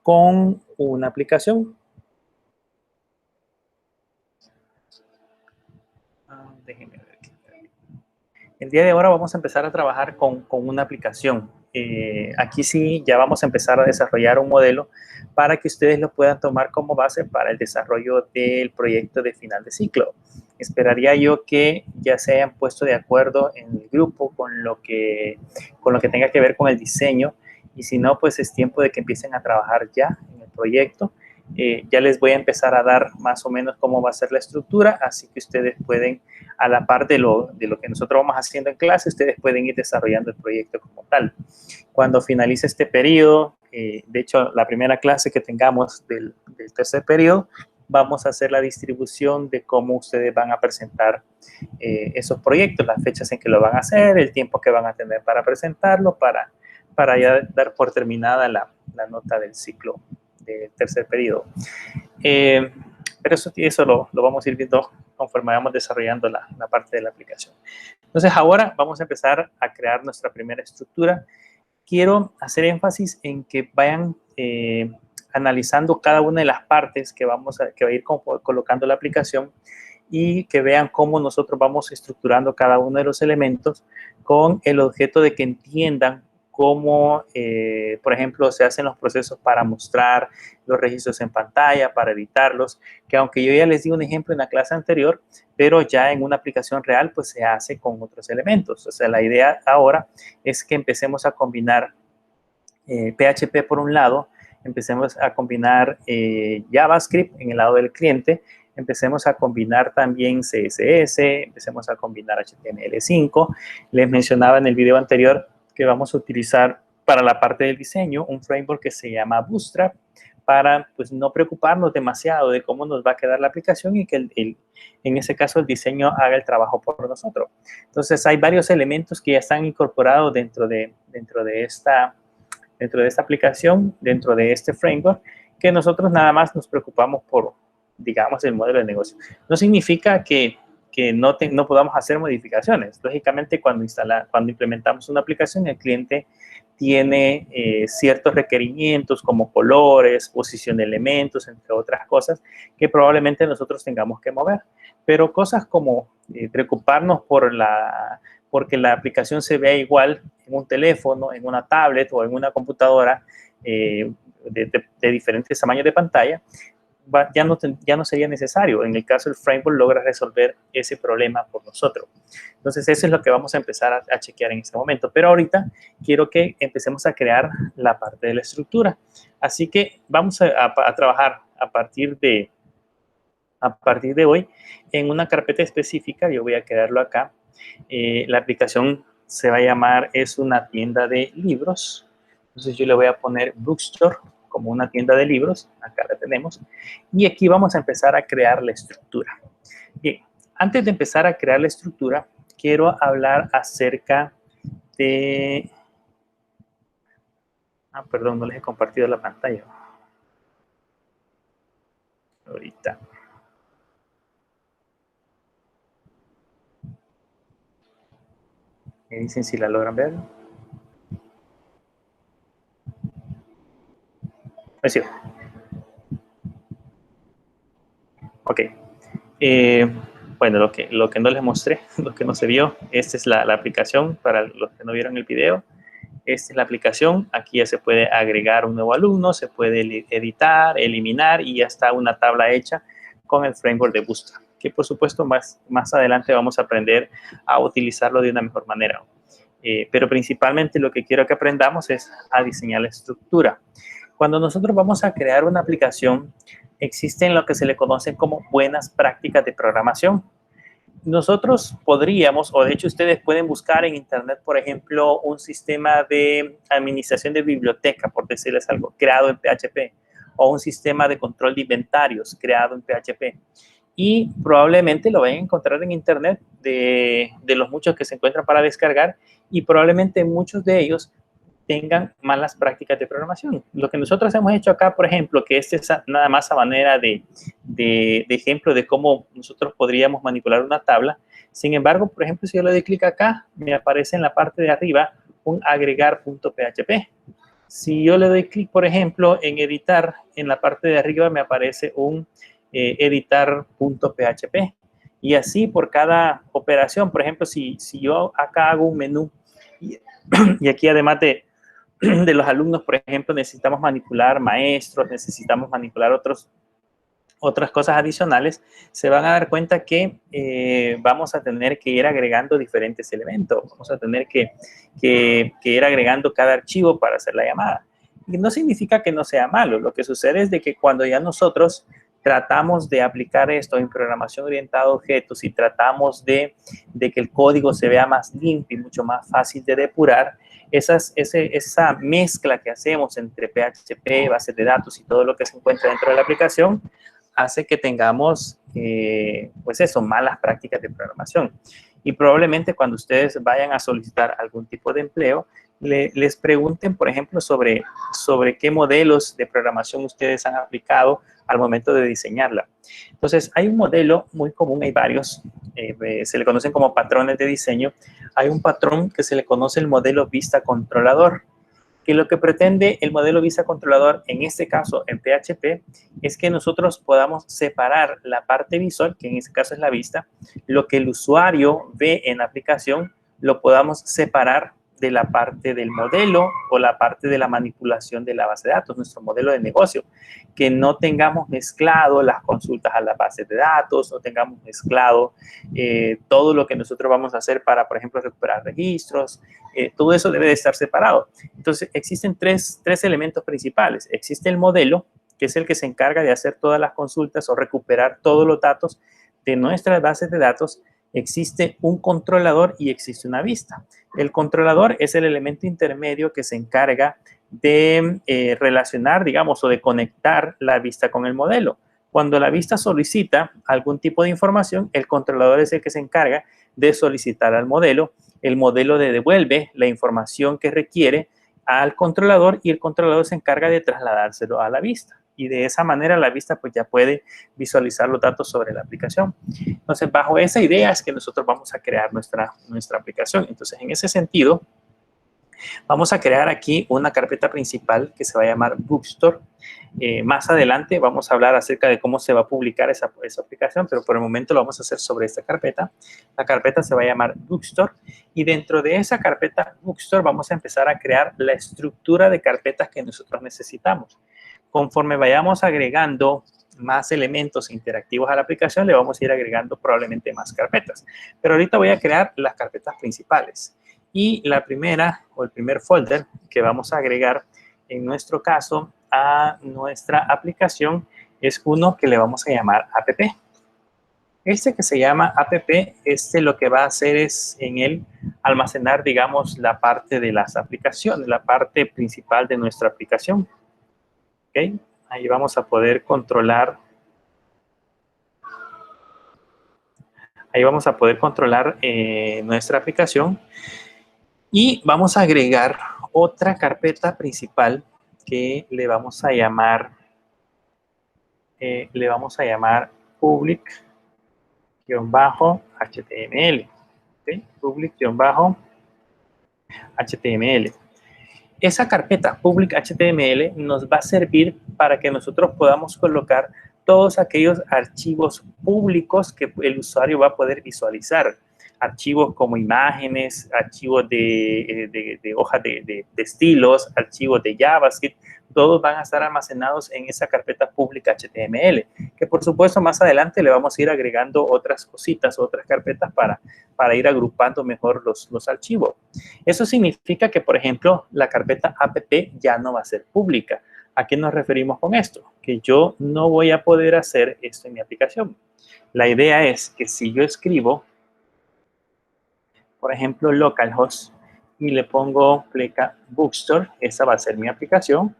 con una aplicación. Déjenme ver. El día de ahora vamos a empezar a trabajar con una aplicación. Aquí sí ya vamos a empezar a desarrollar un modelo para que ustedes lo puedan tomar como base para el desarrollo del proyecto de final de ciclo. Esperaría yo que ya se hayan puesto de acuerdo en el grupo con lo que tenga que ver con el diseño, y si no, pues es tiempo de que empiecen a trabajar ya en el proyecto. Ya les voy a empezar a dar más o menos cómo va a ser la estructura, así que ustedes pueden, a la par de lo que nosotros vamos haciendo en clase, ustedes pueden ir desarrollando el proyecto como tal. Cuando finalice este periodo, de hecho, la primera clase que tengamos del tercer periodo, vamos a hacer la distribución de cómo ustedes van a presentar esos proyectos, las fechas en que lo van a hacer, el tiempo que van a tener para presentarlo, para ya dar por terminada la nota del ciclo del tercer periodo. Pero eso lo vamos a ir viendo conforme vamos desarrollando la parte de la aplicación. Entonces, ahora vamos a empezar a crear nuestra primera estructura. Quiero hacer énfasis en que vayan analizando cada una de las partes que va a ir colocando la aplicación, y que vean cómo nosotros vamos estructurando cada uno de los elementos con el objeto de que entiendan cómo, por ejemplo, se hacen los procesos para mostrar los registros en pantalla, para editarlos, que aunque yo ya les di un ejemplo en la clase anterior, pero ya en una aplicación real, pues se hace con otros elementos. O sea, la idea ahora es que empecemos a combinar PHP por un lado, empecemos a combinar JavaScript en el lado del cliente, empecemos a combinar también CSS, empecemos a combinar HTML5. Les mencionaba en el video anterior que vamos a utilizar para la parte del diseño un framework que se llama Bootstrap, para pues no preocuparnos demasiado de cómo nos va a quedar la aplicación, y que en ese caso el diseño haga el trabajo por nosotros. Entonces hay varios elementos que ya están incorporados dentro de esta aplicación, dentro de este framework, que nosotros nada más nos preocupamos por, digamos, el modelo de negocio. No significa que no podamos hacer modificaciones. Lógicamente, cuando implementamos una aplicación, el cliente tiene ciertos requerimientos como colores, posición de elementos, entre otras cosas, que probablemente nosotros tengamos que mover. Pero cosas como preocuparnos porque la aplicación se vea igual en un teléfono, en una tablet o en una computadora de diferentes tamaños de pantalla, ya no sería necesario. En el caso del framework logra resolver ese problema por nosotros. Entonces, eso es lo que vamos a empezar a chequear en este momento. Pero ahorita quiero que empecemos a crear la parte de la estructura. Así que vamos a trabajar a partir de hoy en una carpeta específica. Yo voy a crearlo acá. La aplicación se va a llamar, es una tienda de libros. Entonces yo le voy a poner Bookstore como una tienda de libros. Acá la tenemos. Y aquí vamos a empezar a crear la estructura. Bien, antes de empezar a crear la estructura, quiero hablar acerca de... perdón, no les he compartido la pantalla. Ahorita. Me dicen si la logran ver. Sí. Ok. Bueno, lo que no les mostré, lo que no se vio, esta es la aplicación para los que no vieron el video. Esta es la aplicación. Aquí ya se puede agregar un nuevo alumno, se puede editar, eliminar, y ya está una tabla hecha con el framework de Bootstrap, que por supuesto más adelante vamos a aprender a utilizarlo de una mejor manera. Pero principalmente lo que quiero que aprendamos es a diseñar la estructura. Cuando nosotros vamos a crear una aplicación, existen lo que se le conoce como buenas prácticas de programación. Nosotros podríamos, o de hecho ustedes pueden buscar en internet, por ejemplo, un sistema de administración de biblioteca, por decirles algo, creado en PHP, o un sistema de control de inventarios creado en PHP. Y probablemente lo vayan a encontrar en internet de los muchos que se encuentran para descargar, y probablemente muchos de ellos tengan malas prácticas de programación. Lo que nosotros hemos hecho acá, por ejemplo, que este es nada más a manera de ejemplo de cómo nosotros podríamos manipular una tabla. Sin embargo, por ejemplo, si yo le doy clic acá, me aparece en la parte de arriba un agregar.php. Si yo le doy clic, por ejemplo, en editar, en la parte de arriba me aparece un editar.php. Y así por cada operación, por ejemplo, si yo acá hago un menú y aquí además de los alumnos, por ejemplo, necesitamos manipular maestros, necesitamos manipular otras cosas adicionales, se van a dar cuenta que vamos a tener que ir agregando diferentes elementos, vamos a tener que ir agregando cada archivo para hacer la llamada. Y no significa que no sea malo, lo que sucede es de que cuando ya nosotros tratamos de aplicar esto en programación orientada a objetos y tratamos de que el código se vea más limpio y mucho más fácil de depurar, esa mezcla que hacemos entre PHP, bases de datos y todo lo que se encuentra dentro de la aplicación, hace que tengamos, pues eso, malas prácticas de programación. Y probablemente cuando ustedes vayan a solicitar algún tipo de empleo, les pregunten, por ejemplo, sobre qué modelos de programación ustedes han aplicado al momento de diseñarla. Entonces, hay un modelo muy común, hay varios, se le conocen como patrones de diseño. Hay un patrón que se le conoce el modelo vista controlador, que lo que pretende el modelo vista controlador, en este caso en PHP, es que nosotros podamos separar la parte visual, que en este caso es la vista, lo que el usuario ve en la aplicación, lo podamos separar de la parte del modelo o la parte de la manipulación de la base de datos, nuestro modelo de negocio, que no tengamos mezclado las consultas a la base de datos, no tengamos mezclado todo lo que nosotros vamos a hacer para, por ejemplo, recuperar registros, todo eso debe de estar separado. Entonces, existen tres elementos principales. Existe el modelo, que es el que se encarga de hacer todas las consultas o recuperar todos los datos de nuestras bases de datos. Existe un controlador y existe una vista. El controlador es el elemento intermedio que se encarga de relacionar, digamos, o de conectar la vista con el modelo. Cuando la vista solicita algún tipo de información, el controlador es el que se encarga de solicitar al modelo. El modelo le devuelve la información que requiere al controlador y el controlador se encarga de trasladárselo a la vista. Y de esa manera la vista pues ya puede visualizar los datos sobre la aplicación. Entonces, bajo esa idea es que nosotros vamos a crear nuestra aplicación. Entonces, en ese sentido, vamos a crear aquí una carpeta principal que se va a llamar Bookstore. Más adelante vamos a hablar acerca de cómo se va a publicar esa aplicación, pero por el momento lo vamos a hacer sobre esta carpeta. La carpeta se va a llamar Bookstore y dentro de esa carpeta Bookstore vamos a empezar a crear la estructura de carpetas que nosotros necesitamos. Conforme vayamos agregando más elementos interactivos a la aplicación, le vamos a ir agregando probablemente más carpetas. Pero ahorita voy a crear las carpetas principales. Y la primera o el primer folder que vamos a agregar en nuestro caso a nuestra aplicación es uno que le vamos a llamar app. Este que se llama app, lo que va a hacer es en él almacenar, digamos, la parte de las aplicaciones, la parte principal de nuestra aplicación. ¿Ok? Ahí vamos a poder controlar. Ahí vamos a poder controlar nuestra aplicación. Y vamos a agregar otra carpeta principal que le vamos a llamar public-html. ¿Okay? Public-html. Esa carpeta public-html nos va a servir para que nosotros podamos colocar todos aquellos archivos públicos que el usuario va a poder visualizar. Archivos como imágenes, archivos de hojas de estilos, archivos de JavaScript, todos van a estar almacenados en esa carpeta pública HTML, que por supuesto más adelante le vamos a ir agregando otras cositas, otras carpetas para ir agrupando mejor los archivos. Eso significa que, por ejemplo, la carpeta app ya no va a ser pública. ¿A qué nos referimos con esto? Que yo no voy a poder hacer esto en mi aplicación. La idea es que si yo escribo, por ejemplo, localhost y le pongo pleca bookstore, esa va a ser mi aplicación.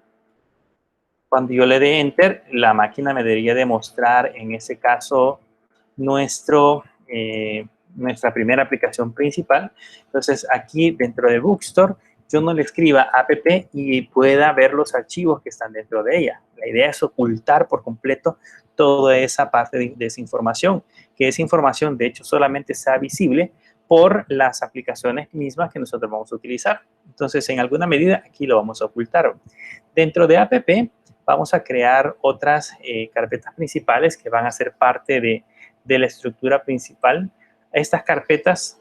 Cuando yo le dé enter, la máquina me debería demostrar, en ese caso, nuestra primera aplicación principal. Entonces, aquí dentro de Bookstore, yo no le escriba app y pueda ver los archivos que están dentro de ella. La idea es ocultar por completo toda esa parte de esa información, que esa información, de hecho, solamente sea visible por las aplicaciones mismas que nosotros vamos a utilizar. Entonces, en alguna medida, aquí lo vamos a ocultar. Dentro de app, vamos a crear otras carpetas principales que van a ser parte de la estructura principal. A estas carpetas,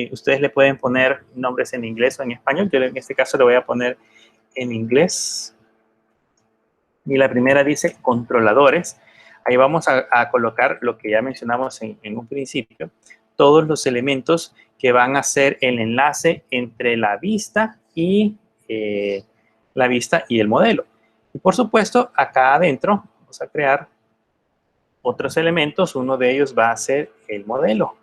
ustedes le pueden poner nombres en inglés o en español. Yo en este caso le voy a poner en inglés. Y la primera dice controladores. Ahí vamos a colocar lo que ya mencionamos en un principio, todos los elementos que van a ser el enlace entre la vista y el modelo. Y por supuesto, acá adentro vamos a crear otros elementos. Uno de ellos va a ser el modelo.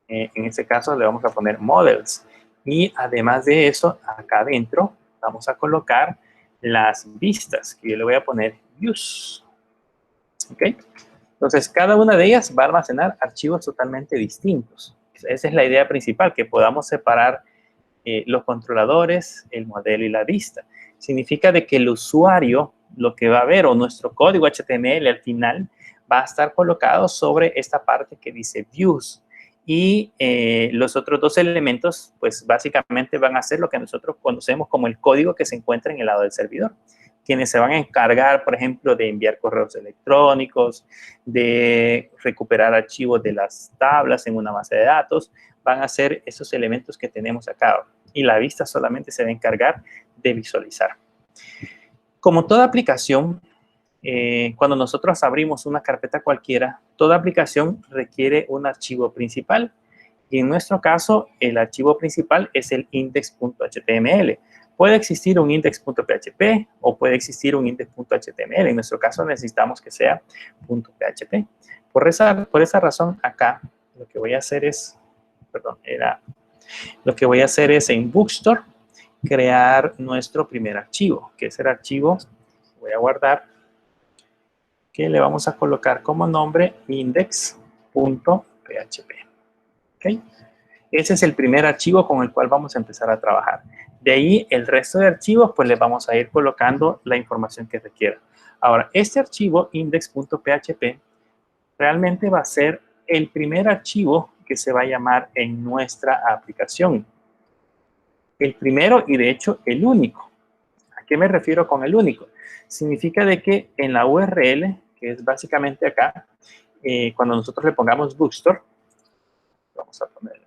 En este caso le vamos a poner models. Y además de eso, acá adentro vamos a colocar las vistas, que yo le voy a poner views. ¿Ok? Entonces, cada una de ellas va a almacenar archivos totalmente distintos. Esa es la idea principal, que podamos separar los controladores, el modelo y la vista. Significa de que el usuario lo que va a ver, o nuestro código HTML al final, va a estar colocado sobre esta parte que dice views. Y los otros dos elementos, pues básicamente van a ser lo que nosotros conocemos como el código que se encuentra en el lado del servidor. Quienes se van a encargar, por ejemplo, de enviar correos electrónicos, de recuperar archivos de las tablas en una base de datos, van a ser esos elementos que tenemos acá. Y la vista solamente se va a encargar de visualizar. Como toda aplicación, cuando nosotros abrimos una carpeta cualquiera, toda aplicación requiere un archivo principal. Y en nuestro caso, el archivo principal es el index.html. Puede existir un index.php o puede existir un index.html. En nuestro caso necesitamos que sea .php. Por esa razón, acá lo que voy a hacer es, en Bookstore crear nuestro primer archivo, que es el archivo, voy a guardar, que le vamos a colocar como nombre index.php. ¿Okay? Ese es el primer archivo con el cual vamos a empezar a trabajar. De ahí, el resto de archivos, pues les vamos a ir colocando la información que requiera. Ahora, este archivo, index.php, realmente va a ser el primer archivo que se va a llamar en nuestra aplicación. El primero y, de hecho, el único. ¿A qué me refiero con el único? Significa de que en la URL, que es básicamente acá, cuando nosotros le pongamos Bookstore, vamos a poner,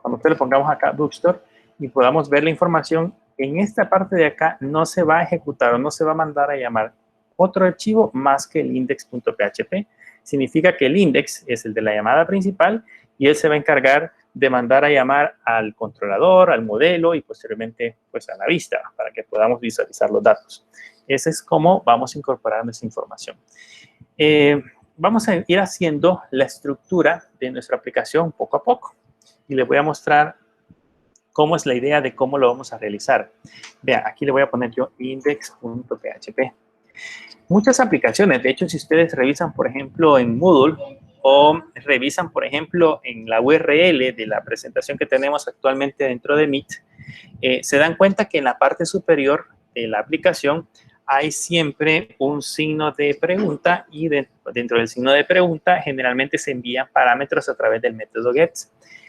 cuando nosotros le pongamos acá Bookstore y podamos ver la información, en esta parte de acá no se va a ejecutar o no se va a mandar a llamar otro archivo más que el index.php. Significa que el index es el de la llamada principal y él se va a encargar de mandar a llamar al controlador, al modelo y posteriormente pues a la vista para que podamos visualizar los datos. Ese es cómo vamos incorporando esa información. Vamos a ir haciendo la estructura de nuestra aplicación poco a poco y les voy a mostrar cómo es la idea de cómo lo vamos a realizar. Vean, aquí le voy a poner yo index.php. Muchas aplicaciones, de hecho, si ustedes revisan, por ejemplo, en Moodle o revisan, por ejemplo, en la URL de la presentación que tenemos actualmente dentro de Meet, se dan cuenta que en la parte superior de la aplicación hay siempre un signo de pregunta y dentro del signo de pregunta generalmente se envían parámetros a través del método get.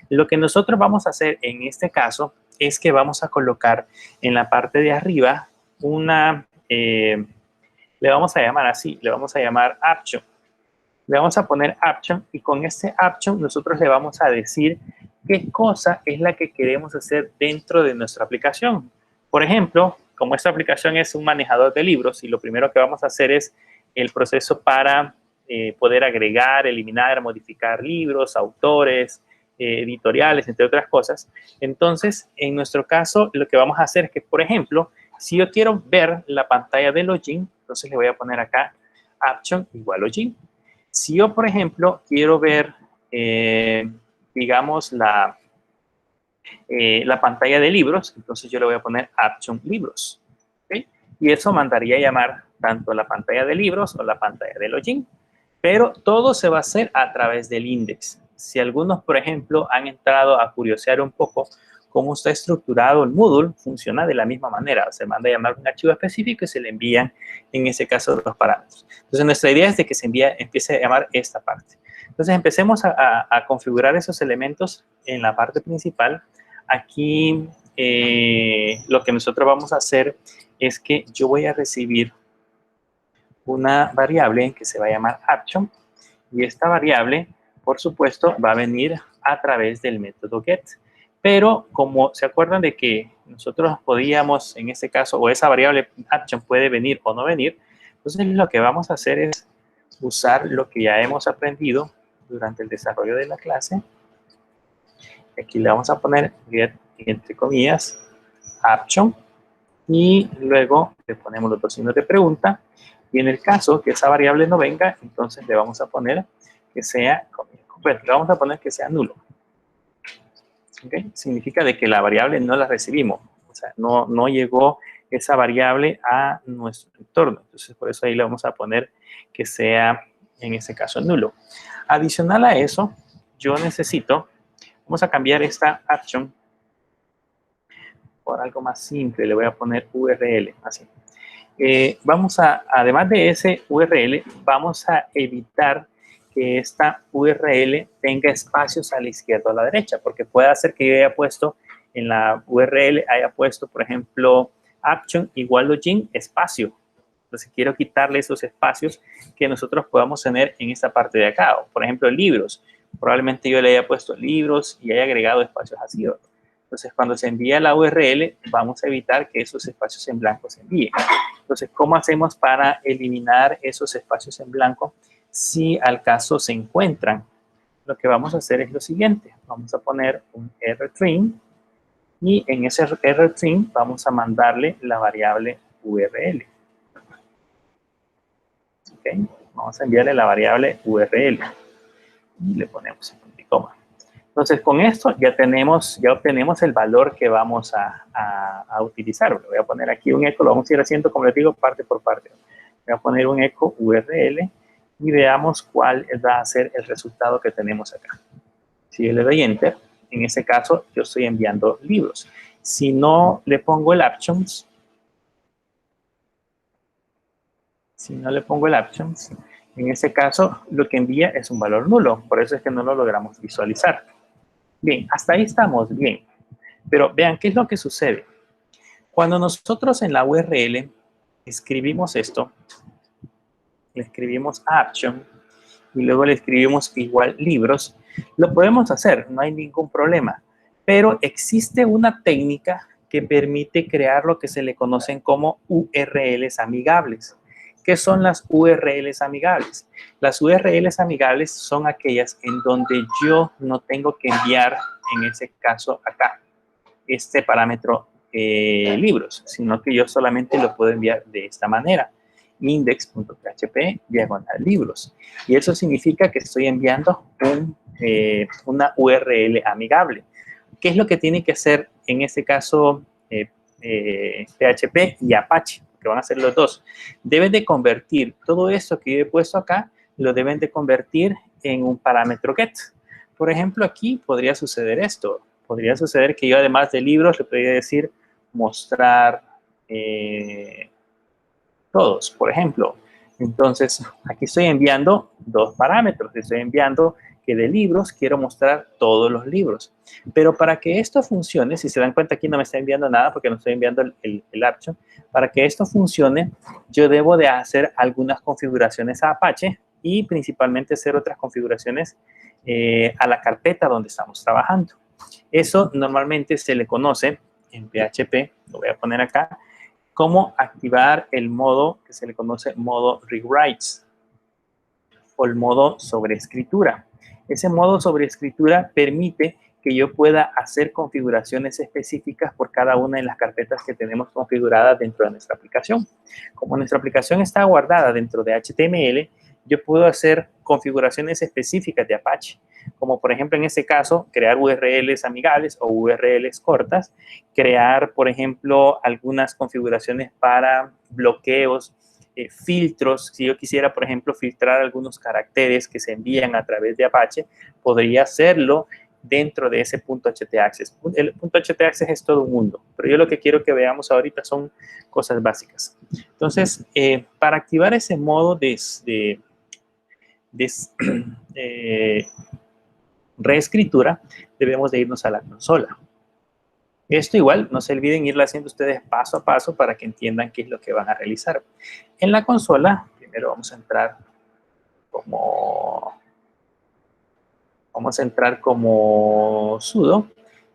Lo que nosotros vamos a hacer en este caso es que vamos a colocar en la parte de arriba una, le vamos a llamar así, le vamos a llamar action. Le vamos a poner action y con este action nosotros le vamos a decir qué cosa es la que queremos hacer dentro de nuestra aplicación. Por ejemplo, como esta aplicación es un manejador de libros y lo primero que vamos a hacer es el proceso para poder agregar, eliminar, modificar libros, autores, editoriales, entre otras cosas. Entonces, en nuestro caso, lo que vamos a hacer es que, por ejemplo, si yo quiero ver la pantalla de login, entonces le voy a poner acá action igual login. Si yo, por ejemplo, quiero ver, digamos, la pantalla de libros, entonces yo le voy a poner action libros. ¿Okay? Y eso mandaría a llamar tanto la pantalla de libros o la pantalla de login. Pero todo se va a hacer a través del index. Si algunos, por ejemplo, han entrado a curiosear un poco cómo está estructurado el Moodle, funciona de la misma manera. Se manda a llamar un archivo específico y se le envían, en ese caso, los parámetros. Entonces, nuestra idea es de que se empiece a llamar esta parte. Entonces empecemos a configurar esos elementos en la parte principal. Aquí lo que nosotros vamos a hacer es que yo voy a recibir una variable que se va a llamar action, y esta variable, por supuesto, va a venir a través del método get. Pero como se acuerdan de que nosotros podíamos, en este caso, o esa variable action puede venir o no venir, entonces lo que vamos a hacer es usar lo que ya hemos aprendido durante el desarrollo de la clase. Aquí le vamos a poner get, entre comillas, action, y luego le ponemos los dos signos de pregunta, y en el caso que esa variable no venga, entonces le vamos a poner que sea, bueno, le vamos a poner que sea nulo. ¿Okay? Significa de que la variable no la recibimos, o sea, no llegó esa variable a nuestro entorno. Entonces, por eso ahí le vamos a poner que sea, en ese caso, nulo. Adicional a eso, yo necesito, vamos a cambiar esta action por algo más simple, le voy a poner URL, así. Además de ese URL, vamos a evitar que esta URL tenga espacios a la izquierda o a la derecha, porque puede hacer que yo haya puesto en la URL, haya puesto, por ejemplo, action igual login espacio. Entonces quiero quitarle esos espacios que nosotros podamos tener en esta parte de acá. O, por ejemplo, libros. Probablemente yo le haya puesto libros y haya agregado espacios así. Entonces, cuando se envía la URL, vamos a evitar que esos espacios en blanco se envíen. Entonces, ¿cómo hacemos para eliminar esos espacios en blanco si al caso se encuentran? Lo que vamos a hacer es lo siguiente. Vamos a poner un rstring y en ese rstring vamos a mandarle la variable URL. ¿Okay? Vamos a enviarle la variable URL y le ponemos el punto y coma. Entonces, con esto ya obtenemos el valor que vamos a utilizar. Le voy a poner aquí un eco, lo vamos a ir haciendo, como les digo, parte por parte. Voy a poner un eco URL y veamos cuál va a ser el resultado que tenemos acá. Si yo le doy Enter, en ese caso yo estoy enviando libros. Si no le pongo el Actions, en ese caso lo que envía es un valor nulo. Por eso es que no lo logramos visualizar. Bien, hasta ahí estamos bien. Pero vean, ¿qué es lo que sucede? Cuando nosotros en la URL escribimos esto, le escribimos action y luego le escribimos igual libros, lo podemos hacer, no hay ningún problema. Pero existe una técnica que permite crear lo que se le conocen como URLs amigables. ¿Qué son las URLs amigables? Las URLs amigables son aquellas en donde yo no tengo que enviar, en ese caso acá, este parámetro libros, sino que yo solamente lo puedo enviar de esta manera. Index.php /libros. Y eso significa que estoy enviando una URL amigable. ¿Qué es lo que tiene que hacer en este caso PHP y Apache? Que van a ser los dos. Deben de convertir todo esto que yo he puesto acá, lo deben de convertir en un parámetro get. Por ejemplo, aquí podría suceder esto. Podría suceder que yo, además de libros, le podría decir mostrar todos, por ejemplo. Entonces, aquí estoy enviando dos parámetros. Estoy enviando que de libros quiero mostrar todos los libros. Pero para que esto funcione, si se dan cuenta, aquí no me está enviando nada porque no estoy enviando el action. Para que esto funcione, yo debo de hacer algunas configuraciones a Apache y principalmente hacer otras configuraciones a la carpeta donde estamos trabajando. Eso normalmente se le conoce en PHP, lo voy a poner acá, como activar el modo que se le conoce modo rewrites o el modo sobreescritura. Ese modo sobreescritura permite que yo pueda hacer configuraciones específicas por cada una de las carpetas que tenemos configuradas dentro de nuestra aplicación. Como nuestra aplicación está guardada dentro de HTML, yo puedo hacer configuraciones específicas de Apache, como por ejemplo en este caso, crear URLs amigables o URLs cortas, crear, por ejemplo, algunas configuraciones para bloqueos, filtros. Si yo quisiera, por ejemplo, filtrar algunos caracteres que se envían a través de Apache, podría hacerlo dentro de ese .htaccess. El .htaccess es todo un mundo, pero yo lo que quiero que veamos ahorita son cosas básicas. Entonces, para activar ese modo reescritura, debemos de irnos a la consola. Esto igual, no se olviden irlo haciendo ustedes paso a paso para que entiendan qué es lo que van a realizar. En la consola, primero vamos a entrar como sudo,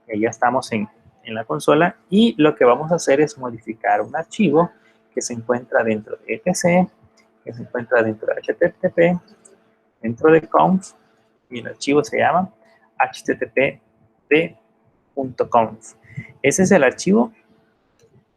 y ya estamos en la consola, y lo que vamos a hacer es modificar un archivo que se encuentra dentro de etc, que se encuentra dentro de http, dentro de conf, y el archivo se llama http://d.conf. Ese es el archivo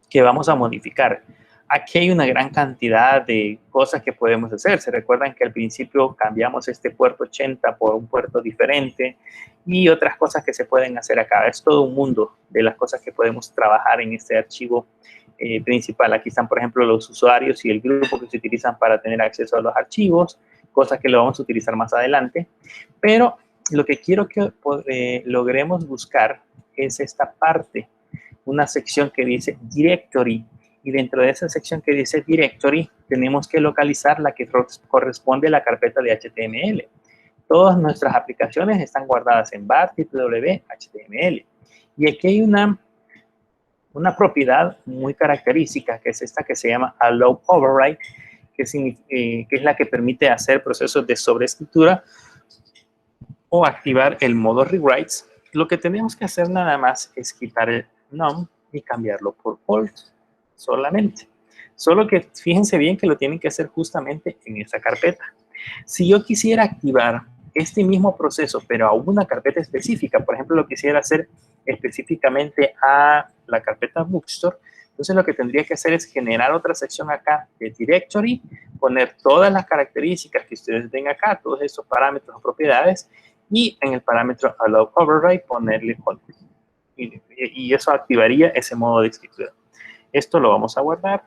que vamos a modificar. Aquí hay una gran cantidad de cosas que podemos hacer. Se recuerdan que al principio cambiamos este puerto 80 por un puerto diferente y otras cosas que se pueden hacer acá. Es todo un mundo de las cosas que podemos trabajar en este archivo principal. Aquí están, por ejemplo, los usuarios y el grupo que se utilizan para tener acceso a los archivos, cosas que lo vamos a utilizar más adelante. Pero lo que quiero que logremos buscar es esta parte, una sección que dice Directory, y dentro de esa sección que dice Directory tenemos que localizar la que corresponde a la carpeta de HTML. Todas nuestras aplicaciones están guardadas en var TTW HTML, y aquí hay una propiedad muy característica, que es esta que se llama Allow Override, que es la que permite hacer procesos de sobreescritura o activar el modo rewrites. Lo que tenemos que hacer nada más es quitar el num y cambiarlo por alt solamente. Solo que fíjense bien que lo tienen que hacer justamente en esa carpeta. Si yo quisiera activar este mismo proceso, pero a una carpeta específica, por ejemplo, lo quisiera hacer específicamente a la carpeta Bookstore, entonces lo que tendría que hacer es generar otra sección acá de Directory, poner todas las características que ustedes ven acá, todos esos parámetros o propiedades, y en el parámetro Allow Override ponerle alt. Y eso activaría ese modo de escritura. Esto lo vamos a guardar.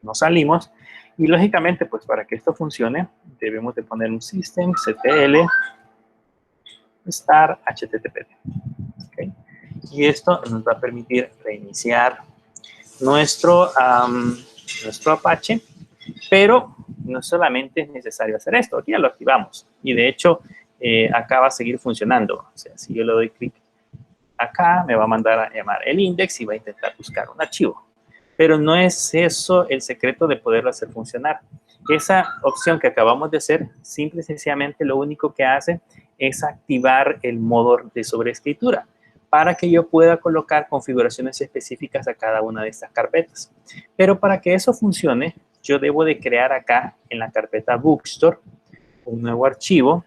Nos salimos. Y lógicamente, pues para que esto funcione, debemos de poner un systemctl start http. ¿Okay? Y esto nos va a permitir reiniciar nuestro Apache, pero no solamente es necesario hacer esto. Aquí ya lo activamos. Y de hecho, acá va a seguir funcionando. O sea, si yo le doy clic acá, me va a mandar a llamar el index y va a intentar buscar un archivo. Pero no es eso el secreto de poderlo hacer funcionar. Esa opción que acabamos de hacer, simple y sencillamente lo único que hace es activar el modo de sobreescritura para que yo pueda colocar configuraciones específicas a cada una de estas carpetas. Pero para que eso funcione, yo debo de crear acá en la carpeta Bookstore un nuevo archivo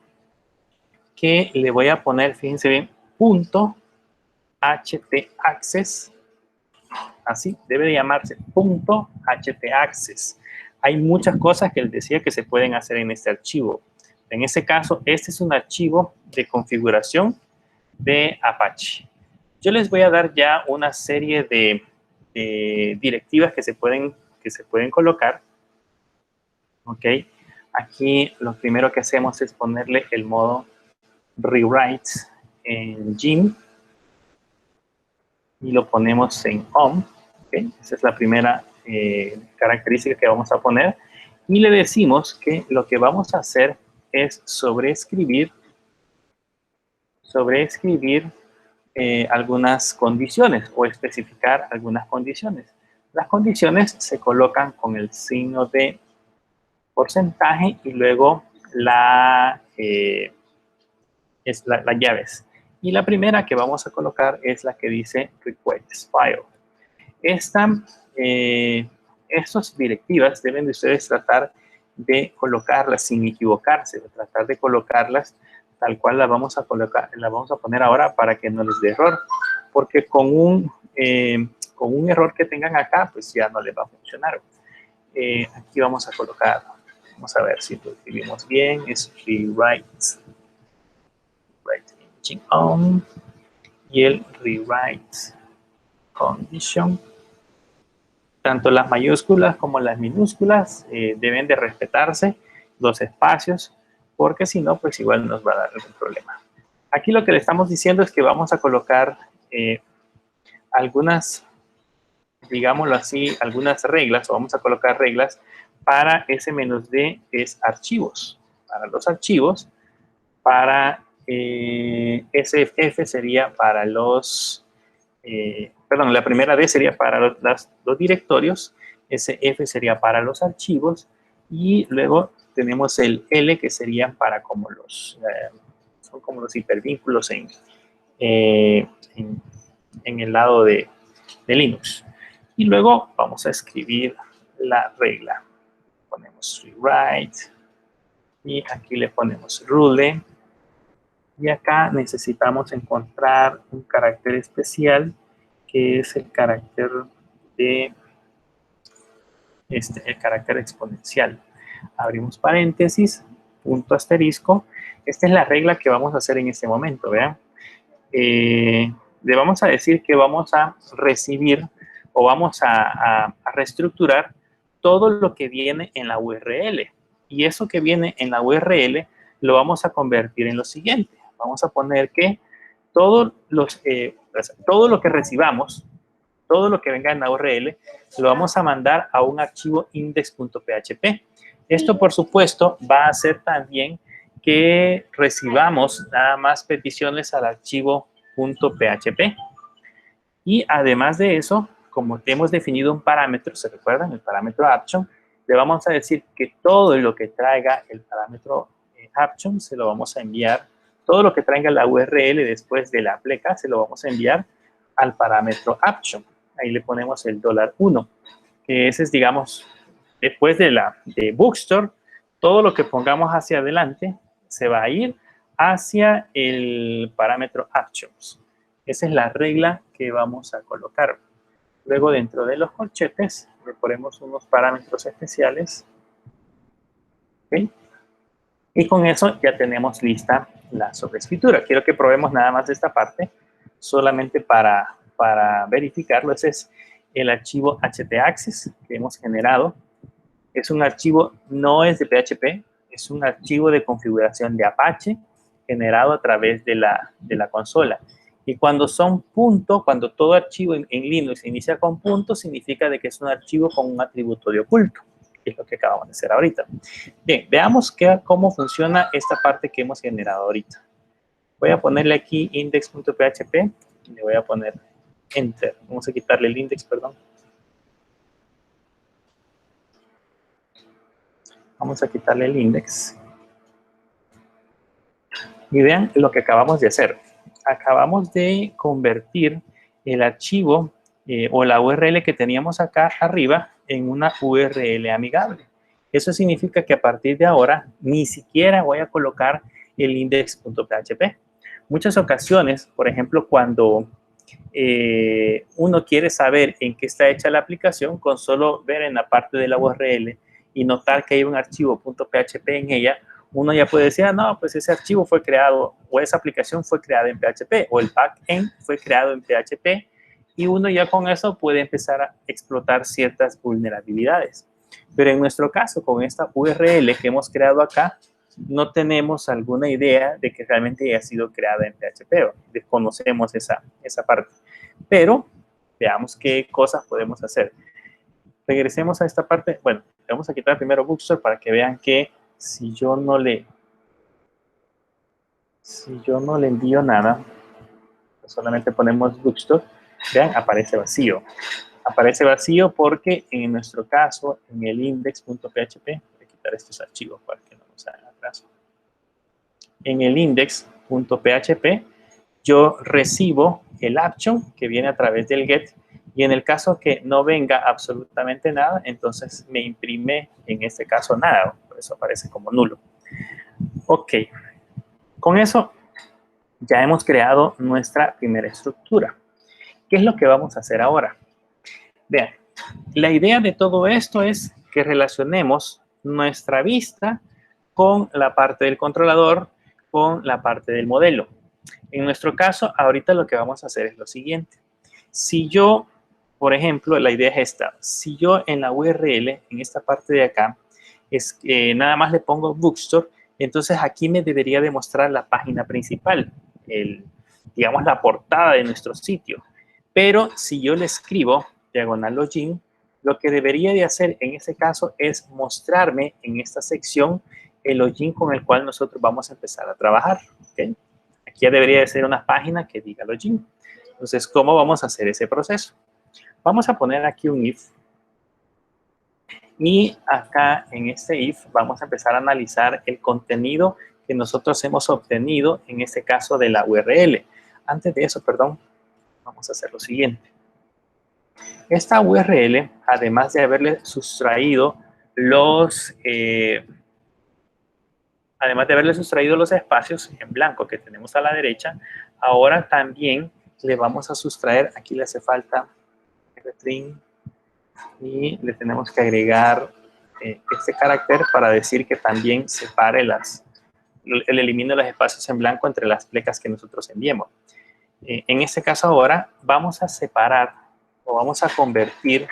que le voy a poner, fíjense bien, .htaccess. Así, debe de llamarse .htaccess. Hay muchas cosas que les decía que se pueden hacer en este archivo. En este caso, este es un archivo de configuración de Apache. Yo les voy a dar ya una serie de directivas que se pueden colocar. Ok. Aquí lo primero que hacemos es ponerle el modo rewrite en Gim y lo ponemos en home. ¿Okay? Esa es la primera característica que vamos a poner. Y le decimos que lo que vamos a hacer es sobreescribir algunas condiciones o especificar algunas condiciones. Las condiciones se colocan con el signo de porcentaje y luego las llaves. Y la primera que vamos a colocar es la que dice request file. Estas directivas deben de ustedes tratar de colocarlas sin equivocarse, de tratar de colocarlas tal cual las vamos a poner ahora para que no les dé error, porque con un error que tengan acá, pues ya no les va a funcionar. Aquí vamos a colocar, vamos a ver si lo escribimos bien, es rewrite engine on y el rewrite condition. Tanto las mayúsculas como las minúsculas deben de respetarse los espacios, porque si no, pues igual nos va a dar algún problema. Aquí lo que le estamos diciendo es que vamos a colocar algunas digámoslo así, algunas reglas, o vamos a colocar reglas para ese -d, es archivos. Para los archivos, para SF sería para los, perdón, la primera D sería para los directorios, SF sería para los archivos, y luego tenemos el L, que serían para como los, son como los hipervínculos en el lado de Linux. Y luego vamos a escribir la regla. Ponemos rewrite, y aquí le ponemos rule, y acá necesitamos encontrar un carácter especial, que es el carácter de el carácter exponencial. Abrimos paréntesis, punto asterisco. Esta es la regla que vamos a hacer en este momento, ¿vean? Le vamos a decir que vamos a recibir o vamos a reestructurar todo lo que viene en la URL. Y eso que viene en la URL lo vamos a convertir en lo siguiente. Vamos a poner que todo lo que recibamos, todo lo que venga en la URL, lo vamos a mandar a un archivo index.php. Esto, por supuesto, va a hacer también que recibamos nada más peticiones al archivo .php. Y además de eso, como hemos definido un parámetro, ¿se recuerdan? El parámetro action, le vamos a decir que todo lo que traiga el parámetro action se lo vamos a enviar, todo lo que traiga la URL después de la pleca se lo vamos a enviar al parámetro action. Ahí le ponemos el $1, que ese es, digamos, después de Bookstore, todo lo que pongamos hacia adelante se va a ir hacia el parámetro actions. Esa es la regla que vamos a colocar. Luego, dentro de los corchetes, le ponemos unos parámetros especiales. ¿Okay? Y con eso ya tenemos lista la sobreescritura. Quiero que probemos nada más esta parte, solamente para verificarlo. Ese es el archivo htaccess que hemos generado. Es un archivo, no es de PHP, es un archivo de configuración de Apache generado a través de la consola. Y cuando son punto, cuando todo archivo en Linux se inicia con punto, significa de que es un archivo con un atributo de oculto, que es lo que acabamos de hacer ahorita. Bien, veamos cómo funciona esta parte que hemos generado ahorita. Voy a ponerle aquí index.php y le voy a poner enter. Vamos a quitarle el index, perdón. Vamos a quitarle el index. Y vean lo que acabamos de hacer. Acabamos de convertir el archivo o la URL que teníamos acá arriba en una URL amigable. Eso significa que a partir de ahora ni siquiera voy a colocar el index.php. Muchas ocasiones, por ejemplo, cuando uno quiere saber en qué está hecha la aplicación, con solo ver en la parte de la URL y notar que hay un archivo .php en ella, uno ya puede decir, no, pues ese archivo fue creado, o esa aplicación fue creada en PHP, o el backend fue creado en PHP, y uno ya con eso puede empezar a explotar ciertas vulnerabilidades. Pero en nuestro caso, con esta URL que hemos creado acá, no tenemos alguna idea de que realmente haya sido creada en PHP, o desconocemos esa parte. Pero veamos qué cosas podemos hacer. Regresemos a esta parte. Bueno, vamos a quitar primero Bookstore para que vean que si yo no le envío nada, solamente ponemos Bookstore, vean, aparece vacío. Aparece vacío porque en nuestro caso, en el index.php, voy a quitar estos archivos para que no nos hagan atraso. En el index.php, yo recibo el action que viene a través del get, y en el caso que no venga absolutamente nada, entonces me imprime, en este caso, nada. Por eso aparece como nulo. Ok. Con eso ya hemos creado nuestra primera estructura. ¿Qué es lo que vamos a hacer ahora? Vean, la idea de todo esto es que relacionemos nuestra vista con la parte del controlador, con la parte del modelo. En nuestro caso, ahorita lo que vamos a hacer es lo siguiente. Si yo, por ejemplo, la idea es esta. Si yo en la URL, en esta parte de acá, nada más le pongo Bookstore, entonces aquí me debería demostrar la página principal, digamos la portada de nuestro sitio. Pero si yo le escribo diagonal login, lo que debería de hacer en este caso es mostrarme en esta sección el login con el cual nosotros vamos a empezar a trabajar. ¿Okay? Aquí ya debería de ser una página que diga login. Entonces, ¿cómo vamos a hacer ese proceso? Vamos a poner aquí un if. Y acá en este if vamos a empezar a analizar el contenido que nosotros hemos obtenido, en este caso de la URL. Antes de eso, perdón, vamos a hacer lo siguiente. Esta URL, además de haberle sustraído los espacios en blanco que tenemos a la derecha, ahora también le vamos a sustraer, aquí le hace falta rstring, y le tenemos que agregar este carácter para decir que también separe el elimine los espacios en blanco entre las plecas que nosotros enviemos. En este caso ahora vamos a separar o vamos a convertir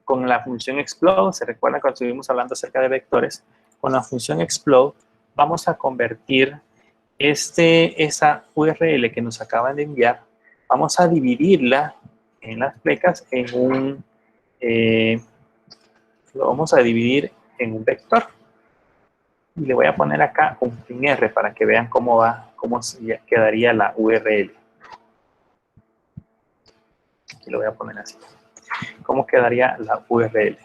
con la función explode. Se recuerdan cuando estuvimos hablando acerca de vectores, con la función explode vamos a convertir esa URL que nos acaban de enviar, vamos a dividirla en las plecas lo vamos a dividir en un vector. Y le voy a poner acá un print R para que vean cómo quedaría la URL. Aquí lo voy a poner así. ¿Cómo quedaría la URL?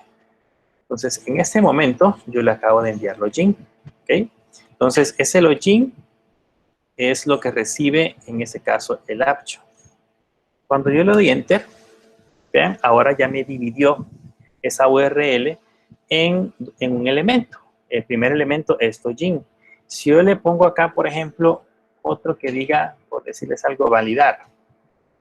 Entonces, en este momento, yo le acabo de enviar login. ¿Okay? Entonces, ese login es lo que recibe, en este caso, el AppJob. Cuando yo le doy Enter, vean, ahora ya me dividió esa URL en un elemento. El primer elemento es login. Si yo le pongo acá, por ejemplo, otro que diga, por decirles algo, validar,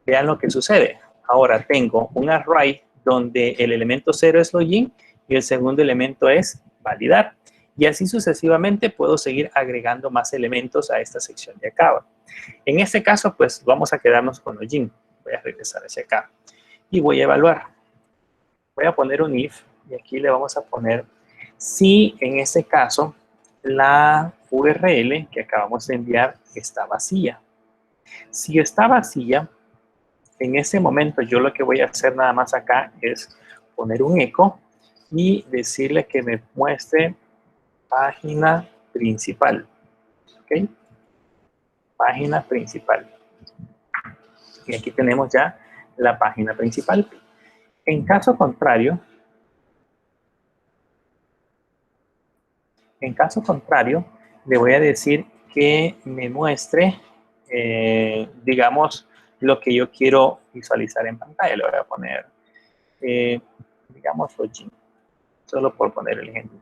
vean lo que sucede. Ahora tengo un array donde el elemento 0 es login y el segundo elemento es validar. Y así sucesivamente puedo seguir agregando más elementos a esta sección de acá. En este caso, pues vamos a quedarnos con login. Voy a regresar hacia acá y voy a evaluar. Voy a poner un if y aquí le vamos a poner si en este caso la URL que acabamos de enviar está vacía. Si está vacía, en ese momento yo lo que voy a hacer nada más acá es poner un eco y decirle que me muestre página principal. ¿Ok? Página principal. Y aquí tenemos ya la página principal. En caso contrario, le voy a decir que me muestre, digamos, lo que yo quiero visualizar en pantalla. Le voy a poner, digamos, login, solo por poner el ejemplo.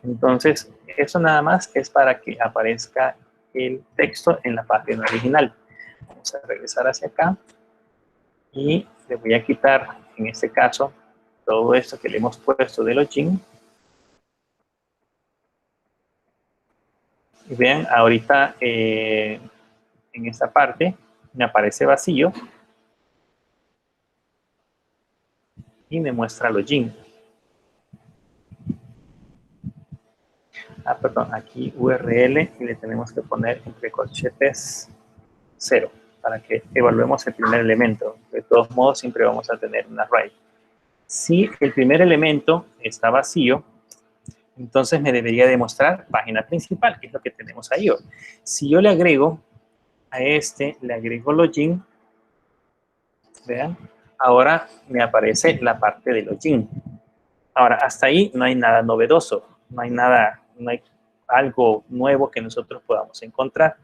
Entonces, eso nada más es para que aparezca el texto en la página original. Vamos a regresar hacia acá y le voy a quitar, en este caso, todo esto que le hemos puesto de login. Y vean, ahorita en esta parte me aparece vacío y me muestra login. Perdón, aquí URL y le tenemos que poner entre corchetes 0 para que evaluemos el primer elemento. De todos modos, siempre vamos a tener un array. Si el primer elemento está vacío, entonces me debería demostrar página principal, que es lo que tenemos ahí. Si yo le agrego a este, le agrego login, vean, ahora me aparece la parte de login. Ahora, hasta ahí no hay nada novedoso, no hay algo nuevo que nosotros podamos encontrar.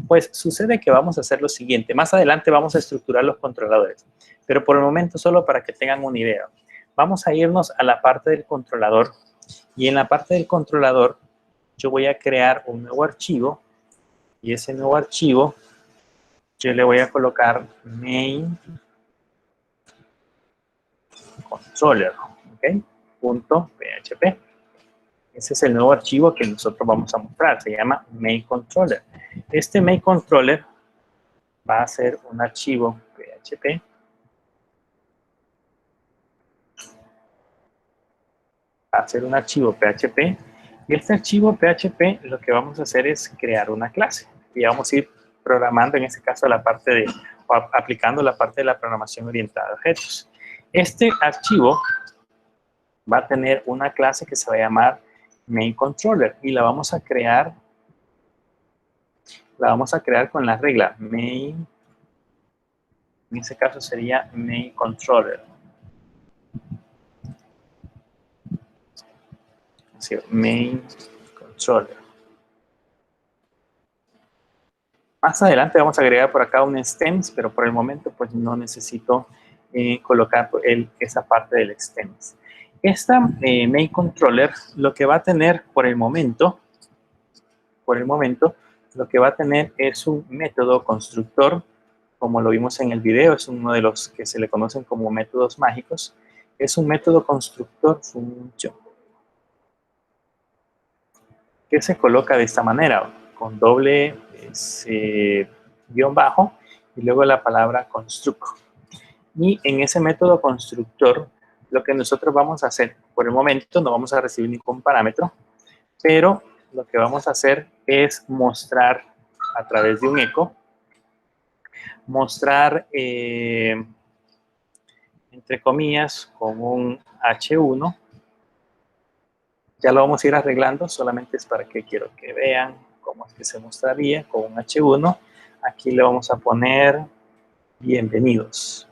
Pues sucede que vamos a hacer lo siguiente. Más adelante vamos a estructurar los controladores, pero por el momento solo para que tengan una idea. Vamos a irnos a la parte del controlador y en la parte del controlador yo voy a crear un nuevo archivo y ese nuevo archivo yo le voy a colocar main controller, ¿ok? .php. Ese es el nuevo archivo que nosotros vamos a mostrar, se llama main controller. Este main controller va a ser un archivo PHP. Va a ser un archivo PHP. Y este archivo PHP lo que vamos a hacer es crear una clase. Y vamos a ir programando, en este caso, la parte de aplicando la parte de la programación orientada a objetos. Este archivo va a tener una clase que se va a llamar MainController y la vamos a crear con la regla main, en este caso sería MainController. Así, MainController. Más adelante vamos a agregar por acá un stems, pero por el momento pues no necesito colocar esa parte del stems. Esta MainController lo que va a tener por el momento, lo que va a tener es un método constructor, como lo vimos en el video, es uno de los que se le conocen como métodos mágicos. Es un método constructor function que se coloca de esta manera, con doble guión bajo y luego la palabra construct. Y en ese método constructor, lo que nosotros vamos a hacer, por el momento no vamos a recibir ningún parámetro, pero lo que vamos a hacer es mostrar a través de un eco, mostrar, entre comillas, con un H1. Ya lo vamos a ir arreglando, solamente es para que quiero que vean cómo es que se mostraría con un H1. Aquí le vamos a poner bienvenidos.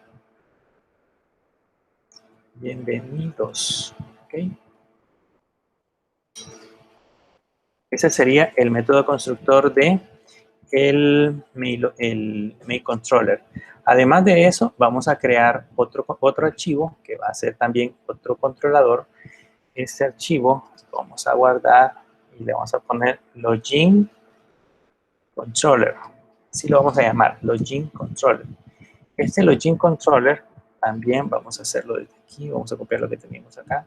Bienvenidos. ¿Okay? Ese sería el método constructor de el MainController. Además de eso, vamos a crear otro archivo que va a ser también otro controlador. Este archivo lo vamos a guardar y le vamos a poner login controller. Así lo vamos a llamar, login controller. Este login controller también vamos a hacerlo desde aquí. Vamos a copiar lo que tenemos acá.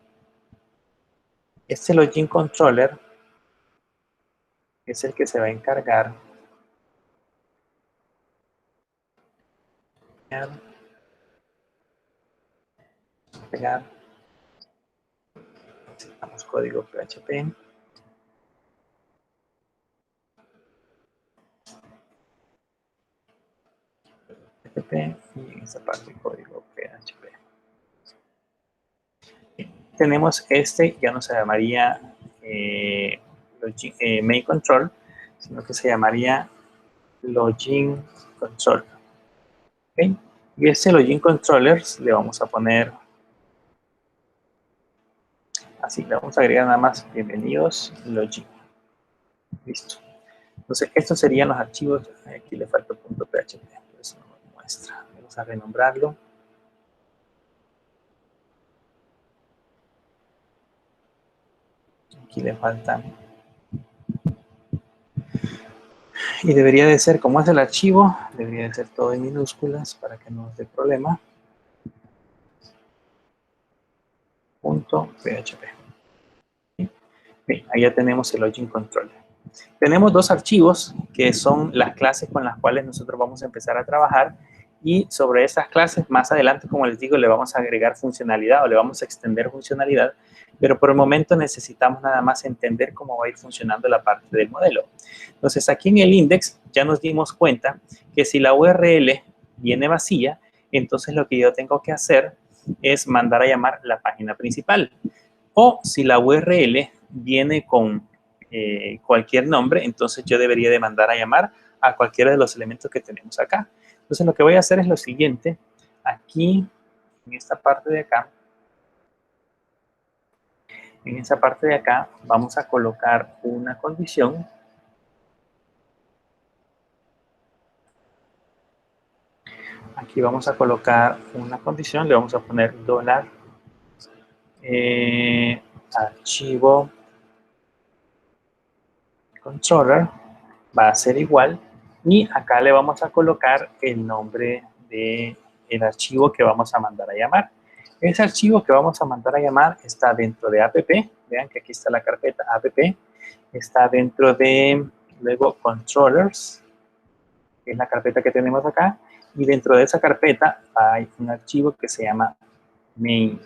Este login controller es el que se va a encargar de pegar. Necesitamos código PHP. Y en esta parte código PHP. Tenemos este, ya no se llamaría main control, sino que se llamaría login controller. ¿Okay? Y este login controller le vamos a poner así, le vamos a agregar nada más bienvenidos login. Listo. Entonces, estos serían los archivos. Aquí le falta .php, eso no me muestra. Vamos a renombrarlo. Aquí le faltan. Y debería de ser, como es el archivo, debería de ser todo en minúsculas para que no nos dé problema. .php. Bien, ahí ya tenemos el login controller. Tenemos dos archivos que son las clases con las cuales nosotros vamos a empezar a trabajar, y sobre estas clases más adelante, como les digo, le vamos a agregar funcionalidad o le vamos a extender funcionalidad, pero por el momento necesitamos nada más entender cómo va a ir funcionando la parte del modelo. Entonces, aquí en el index ya nos dimos cuenta que si la URL viene vacía, entonces lo que yo tengo que hacer es mandar a llamar la página principal. O si la URL viene con cualquier nombre, entonces yo debería de mandar a llamar a cualquiera de los elementos que tenemos acá. Entonces lo que voy a hacer es lo siguiente. Aquí, en esta parte de acá, vamos a colocar una condición. Aquí vamos a colocar una condición, le vamos a poner $, archivo controller va a ser igual, y acá le vamos a colocar el nombre del archivo que vamos a mandar a llamar. Ese archivo que vamos a mandar a llamar está dentro de app. Vean que aquí está la carpeta app. Está dentro de, luego, controllers, que es la carpeta que tenemos acá. Y dentro de esa carpeta hay un archivo que se llama main.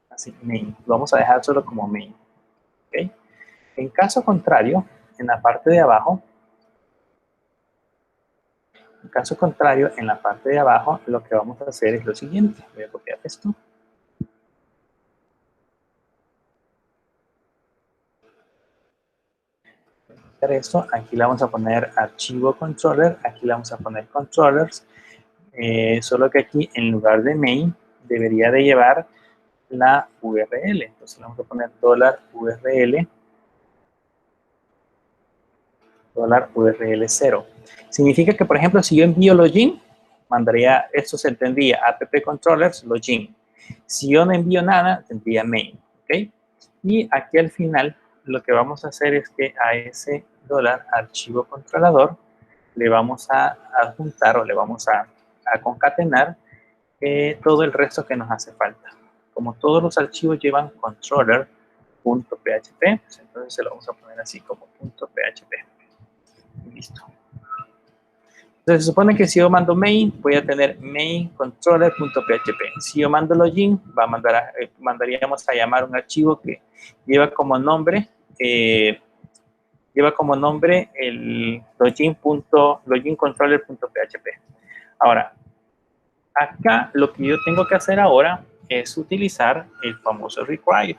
Así, main. Lo vamos a dejar solo como main. ¿Okay? En caso contrario, en la parte de abajo, caso contrario, en la parte de abajo, lo que vamos a hacer es lo siguiente. Voy a copiar esto. Esto, aquí le vamos a poner archivo controller, aquí le vamos a poner controllers, solo que aquí en lugar de main debería de llevar la URL. Entonces le vamos a poner $URL 0. Significa que, por ejemplo, si yo envío login, mandaría, esto se tendría app controllers login. Si yo no envío nada, tendría main. ¿Ok? Y aquí al final lo que vamos a hacer es que a ese archivo controlador le vamos a adjuntar o le vamos a concatenar todo el resto que nos hace falta. Como todos los archivos llevan controller.php, pues entonces se lo vamos a poner así como .php. Listo. Entonces se supone que si yo mando main, voy a tener main controller.php. Si yo mando login, mandaríamos a llamar un archivo que lleva como nombre el logincontroller.php. Ahora, acá lo que yo tengo que hacer ahora es utilizar el famoso require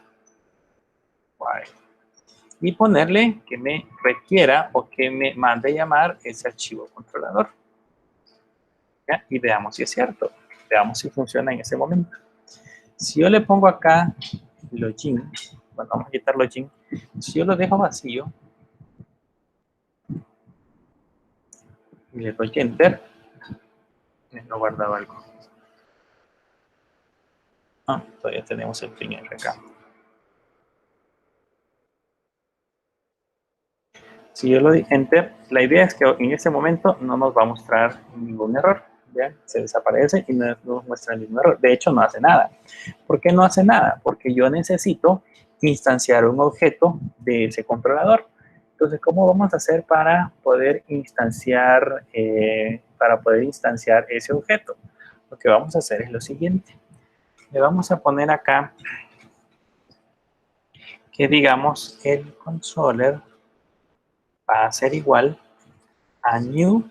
y ponerle que me requiera o que me mande llamar ese archivo controlador. ¿Ya? Y veamos si es cierto. Veamos si funciona en ese momento. Si yo le pongo acá login, bueno, vamos a quitar login. Si yo lo dejo vacío y le doy enter, no guardaba algo. Todavía tenemos el primer acá. Si yo lo doy enter, la idea es que en ese momento no nos va a mostrar ningún error. ¿Ya? Se desaparece y no nos muestra ningún error. De hecho, no hace nada. ¿Por qué no hace nada? Porque yo necesito instanciar un objeto de ese controlador. Entonces, ¿cómo vamos a hacer para poder instanciar ese objeto? Lo que vamos a hacer es lo siguiente. Le vamos a poner acá que, digamos, el controller va a ser igual a new,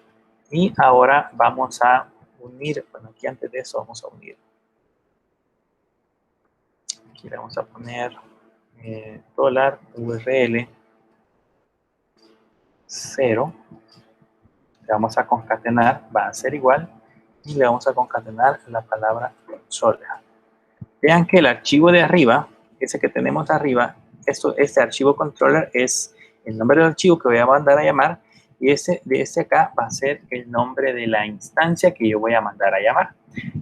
y ahora vamos a unir, bueno, aquí antes de eso vamos a unir. Aquí le vamos a poner $URL 0. Le vamos a concatenar, va a ser igual, y le vamos a concatenar la palabra controller. Vean que el archivo de arriba, ese que tenemos arriba, este archivo controller es el nombre del archivo que voy a mandar a llamar, y de este acá va a ser el nombre de la instancia que yo voy a mandar a llamar.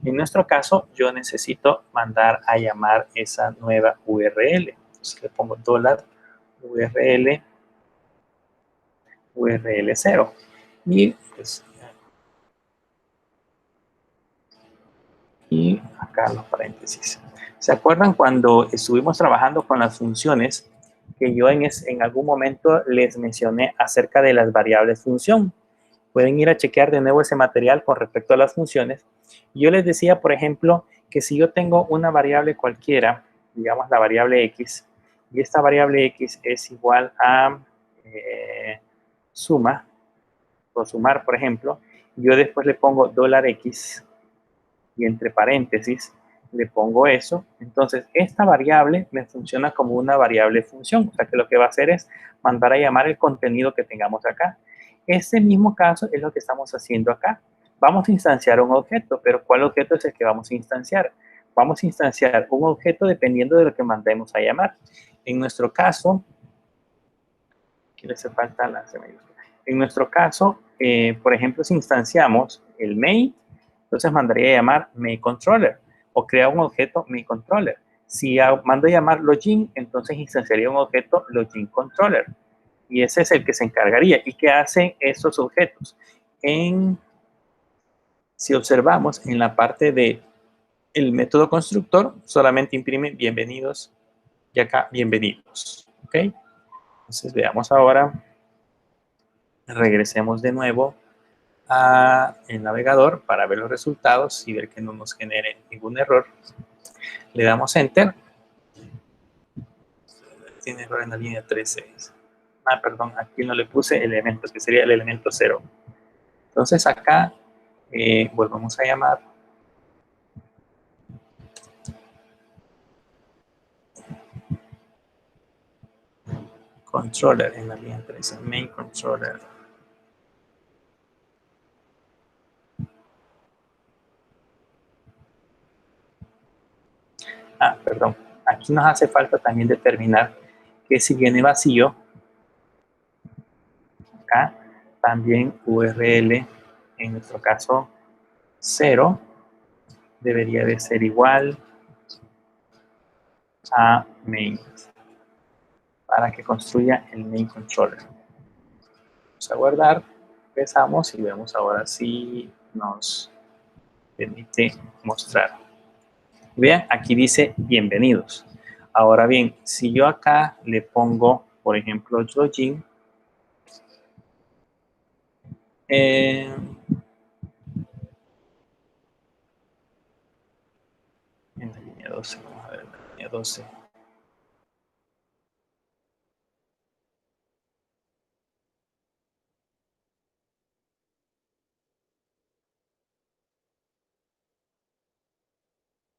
En nuestro caso, yo necesito mandar a llamar esa nueva URL. Entonces le pongo $URL 0. Y, pues, y acá los paréntesis. ¿Se acuerdan cuando estuvimos trabajando con las funciones que yo en algún momento les mencioné acerca de las variables función? Pueden ir a chequear de nuevo ese material con respecto a las funciones. Yo les decía, por ejemplo, que si yo tengo una variable cualquiera, digamos la variable x, y esta variable x es igual a suma, o sumar, por ejemplo, yo después le pongo $x, y entre paréntesis le pongo eso, entonces esta variable me funciona como una variable función, o sea que lo que va a hacer es mandar a llamar el contenido que tengamos acá. Este mismo caso es lo que estamos haciendo acá. Vamos a instanciar un objeto, pero ¿cuál objeto es el que vamos a instanciar? Vamos a instanciar un objeto dependiendo de lo que mandemos a llamar. En nuestro caso, aquí le hace falta la mayúscula. En nuestro caso, por ejemplo, si instanciamos el main, entonces mandaría a llamar main_controller o crear un objeto main_controller. Si mando a llamar login, entonces instanciaría un objeto login_controller. Y ese es el que se encargaría. ¿Y qué hacen estos objetos? Si observamos en la parte de el método constructor, solamente imprime bienvenidos y acá bienvenidos. ¿Ok? Entonces veamos ahora. Regresemos de nuevo al navegador para ver los resultados y ver que no nos genere ningún error. Le damos Enter. Tiene error en la línea 13. Perdón, aquí no le puse elementos, que sería el elemento 0. Entonces acá Volvamos a llamar controller en la línea 13, main controller. Perdón. Aquí nos hace falta también determinar que si viene vacío, acá también URL, en nuestro caso 0, debería de ser igual a main, para que construya el main controller. Vamos a guardar, empezamos y vemos ahora si nos permite mostrar. Vean, aquí dice bienvenidos. Ahora bien, si yo acá le pongo, por ejemplo, login, en la línea 12, vamos a ver, en la línea 12.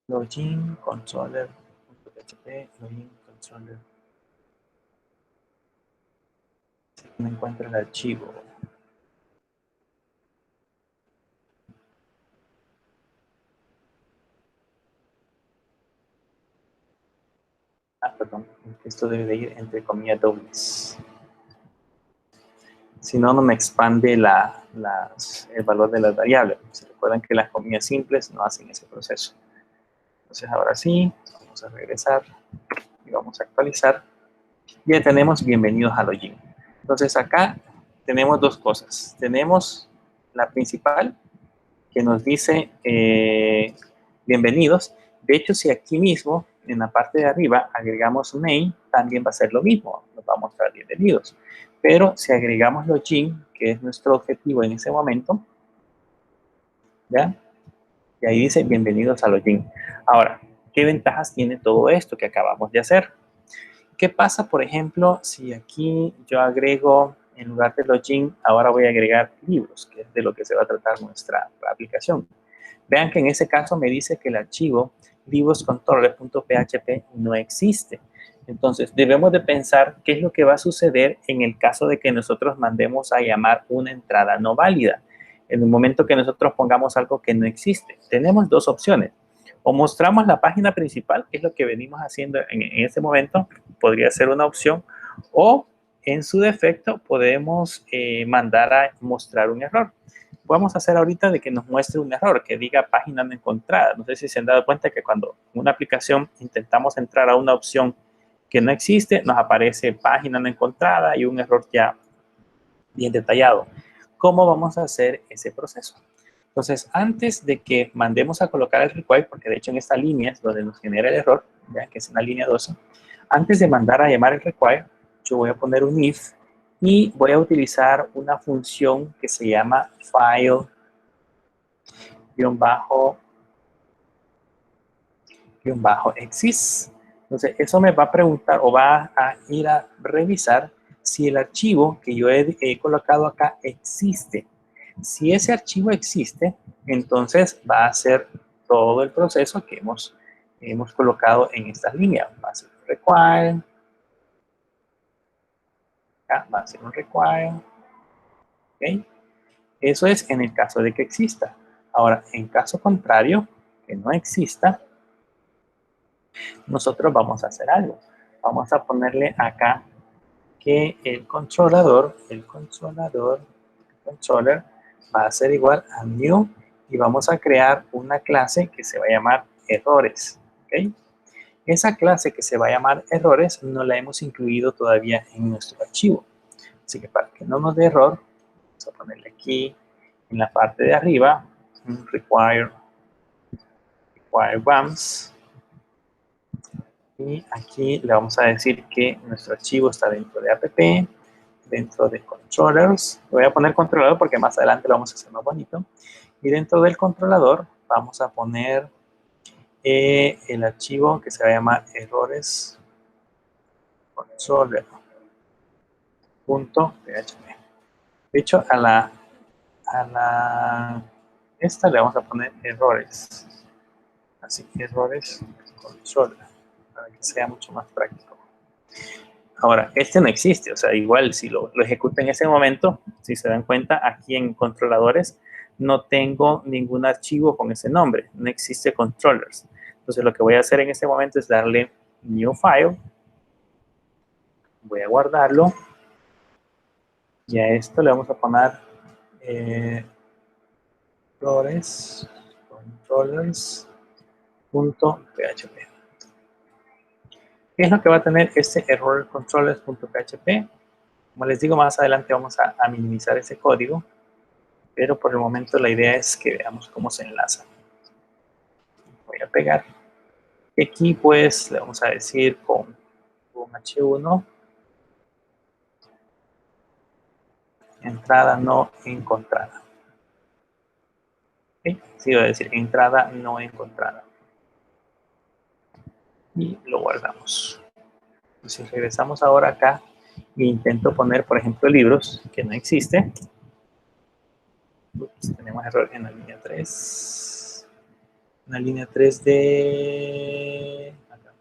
Login controller.php, login controller. No encuentro el archivo. Perdón, esto debe de ir entre comillas dobles. Si no, no me expande el valor de las variables. Se recuerdan que las comillas simples no hacen ese proceso. Entonces ahora sí, vamos a regresar y vamos a actualizar. Ya tenemos bienvenidos a Login. Entonces acá tenemos dos cosas. Tenemos la principal que nos dice bienvenidos. De hecho, si aquí mismo, en la parte de arriba, agregamos main, también va a ser lo mismo. Nos va a mostrar bienvenidos. Pero si agregamos login, que es nuestro objetivo en ese momento, ¿ya? Y ahí dice bienvenidos a login. Ahora, ¿qué ventajas tiene todo esto que acabamos de hacer? ¿Qué pasa, por ejemplo, si aquí yo agrego, en lugar de login, ahora voy a agregar libros, que es de lo que se va a tratar nuestra aplicación? Vean que en ese caso me dice que el archivo libroscontroller.php no existe. Entonces, debemos de pensar qué es lo que va a suceder en el caso de que nosotros mandemos a llamar una entrada no válida. En el momento que nosotros pongamos algo que no existe, tenemos dos opciones. O mostramos la página principal, que es lo que venimos haciendo en ese momento, podría ser una opción, o en su defecto podemos mandar a mostrar un error. Vamos a hacer ahorita de que nos muestre un error, que diga página no encontrada. No sé si se han dado cuenta que cuando en una aplicación intentamos entrar a una opción que no existe, nos aparece página no encontrada y un error ya bien detallado. ¿Cómo vamos a hacer ese proceso? Entonces, antes de que mandemos a colocar el require, porque de hecho en esta línea es donde nos genera el error, ya que es en la línea 12, antes de mandar a llamar el require, yo voy a poner un if y voy a utilizar una función que se llama file-exist. Entonces, eso me va a preguntar o va a ir a revisar si el archivo que yo he colocado acá existe. Si ese archivo existe, entonces va a hacer todo el proceso que hemos colocado en estas líneas. Va a ser un require, acá va a ser un require, ¿ok? Eso es en el caso de que exista. Ahora, en caso contrario, que no exista, nosotros vamos a hacer algo. Vamos a ponerle acá que el controller va a ser igual a new y vamos a crear una clase que se va a llamar errores. ¿Okay? Esa clase que se va a llamar errores no la hemos incluido todavía en nuestro archivo. Así que para que no nos dé error, vamos a ponerle aquí en la parte de arriba un require once. Y aquí le vamos a decir que nuestro archivo está dentro de app, dentro de controllers. Voy a poner controlador porque más adelante lo vamos a hacer más bonito. Y dentro del controlador vamos a poner el archivo que se va a llamar errores controller.php. De hecho, a la esta le vamos a poner errores. Así, errores control, para que sea mucho más práctico. Ahora, este no existe, o sea, igual si lo ejecuto en ese momento, si se dan cuenta, aquí en controladores no tengo ningún archivo con ese nombre, no existe controllers. Entonces lo que voy a hacer en este momento es darle new file, voy a guardarlo, y a esto le vamos a poner controllers.php. ¿Qué es lo que va a tener este error controllers.php? Como les digo, más adelante vamos a minimizar ese código, pero por el momento la idea es que veamos cómo se enlaza. Voy a pegar. Aquí pues le vamos a decir con H1, entrada no encontrada. ¿Okay? Sí, voy a decir entrada no encontrada. Y lo guardamos. Si regresamos ahora acá e intento poner, por ejemplo, libros, que no existe. Ups, tenemos error en la línea 3. En la línea 3 de... acá.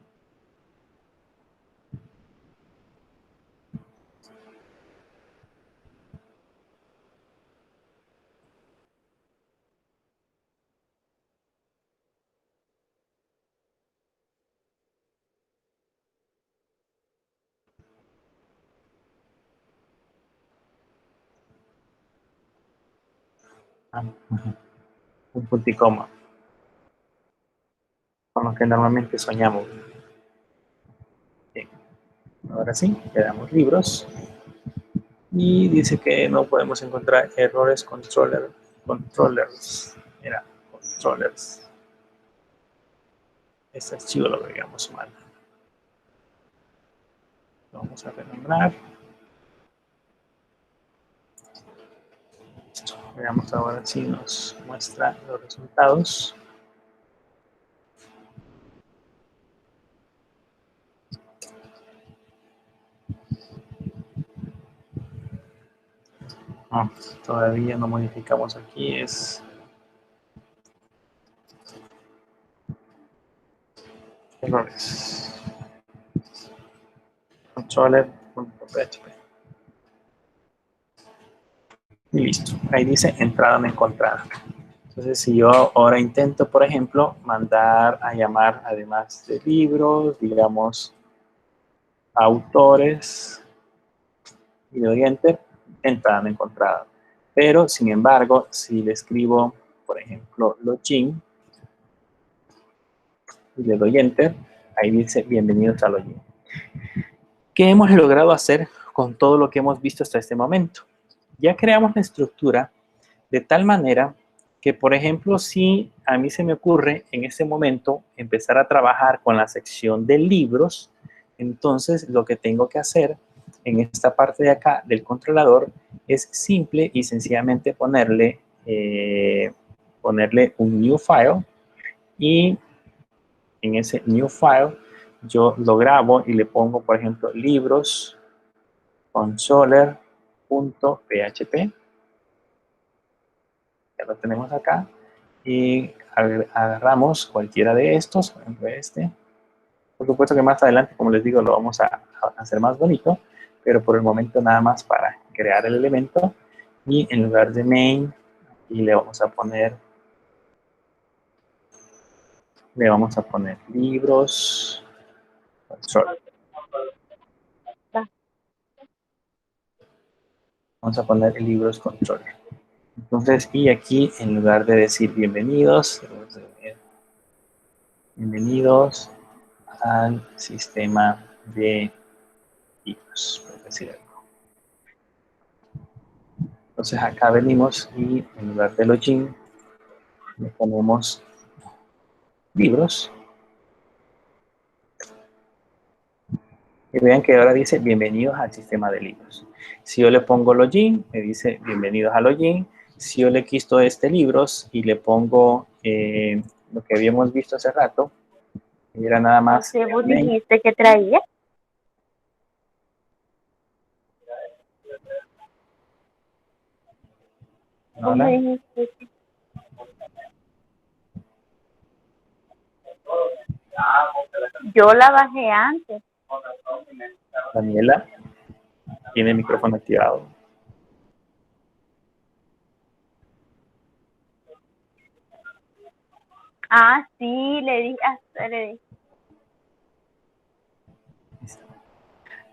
Un punto y coma, con lo que normalmente soñamos. Bien. Ahora sí, le damos libros y dice que no podemos encontrar errores controllers. Mira, controllers. Este archivo lo agregamos mal. Lo vamos a renombrar. Veamos ahora si nos muestra los resultados. No, todavía no modificamos aquí, es errores. Controller.php. Y listo. Ahí dice entrada no encontrada. Entonces, si yo ahora intento, por ejemplo, mandar a llamar, además de libros, digamos, autores, y doy enter, entrada no encontrada. Pero, sin embargo, si le escribo, por ejemplo, login, y le doy enter, ahí dice bienvenidos a login. ¿Qué hemos logrado hacer con todo lo que hemos visto hasta este momento? Ya creamos la estructura de tal manera que, por ejemplo, si a mí se me ocurre en este momento empezar a trabajar con la sección de libros, entonces lo que tengo que hacer en esta parte de acá del controlador es simple y sencillamente ponerle un new file, y en ese new file yo lo grabo y le pongo, por ejemplo, libros controller.php. Ya lo tenemos acá, y agarramos cualquiera de estos, por ejemplo este. Por supuesto que más adelante, como les digo, lo vamos a hacer más bonito, pero por el momento nada más para crear el elemento, y en lugar de main, y le vamos a poner libros control. Vamos a poner libros control. Entonces, y aquí en lugar de decir bienvenidos al sistema de libros, por decir algo. Entonces acá venimos y en lugar de login le ponemos libros, y vean que ahora dice bienvenidos al sistema de libros. Si yo le pongo login, me dice bienvenidos a login. Si yo le quito este libros y le pongo lo que habíamos visto hace rato, era nada más. ¿Qué vos dijiste que traía? ¿No? Yo la bajé antes. Daniela, tiene el micrófono activado. Ah, sí, le dije.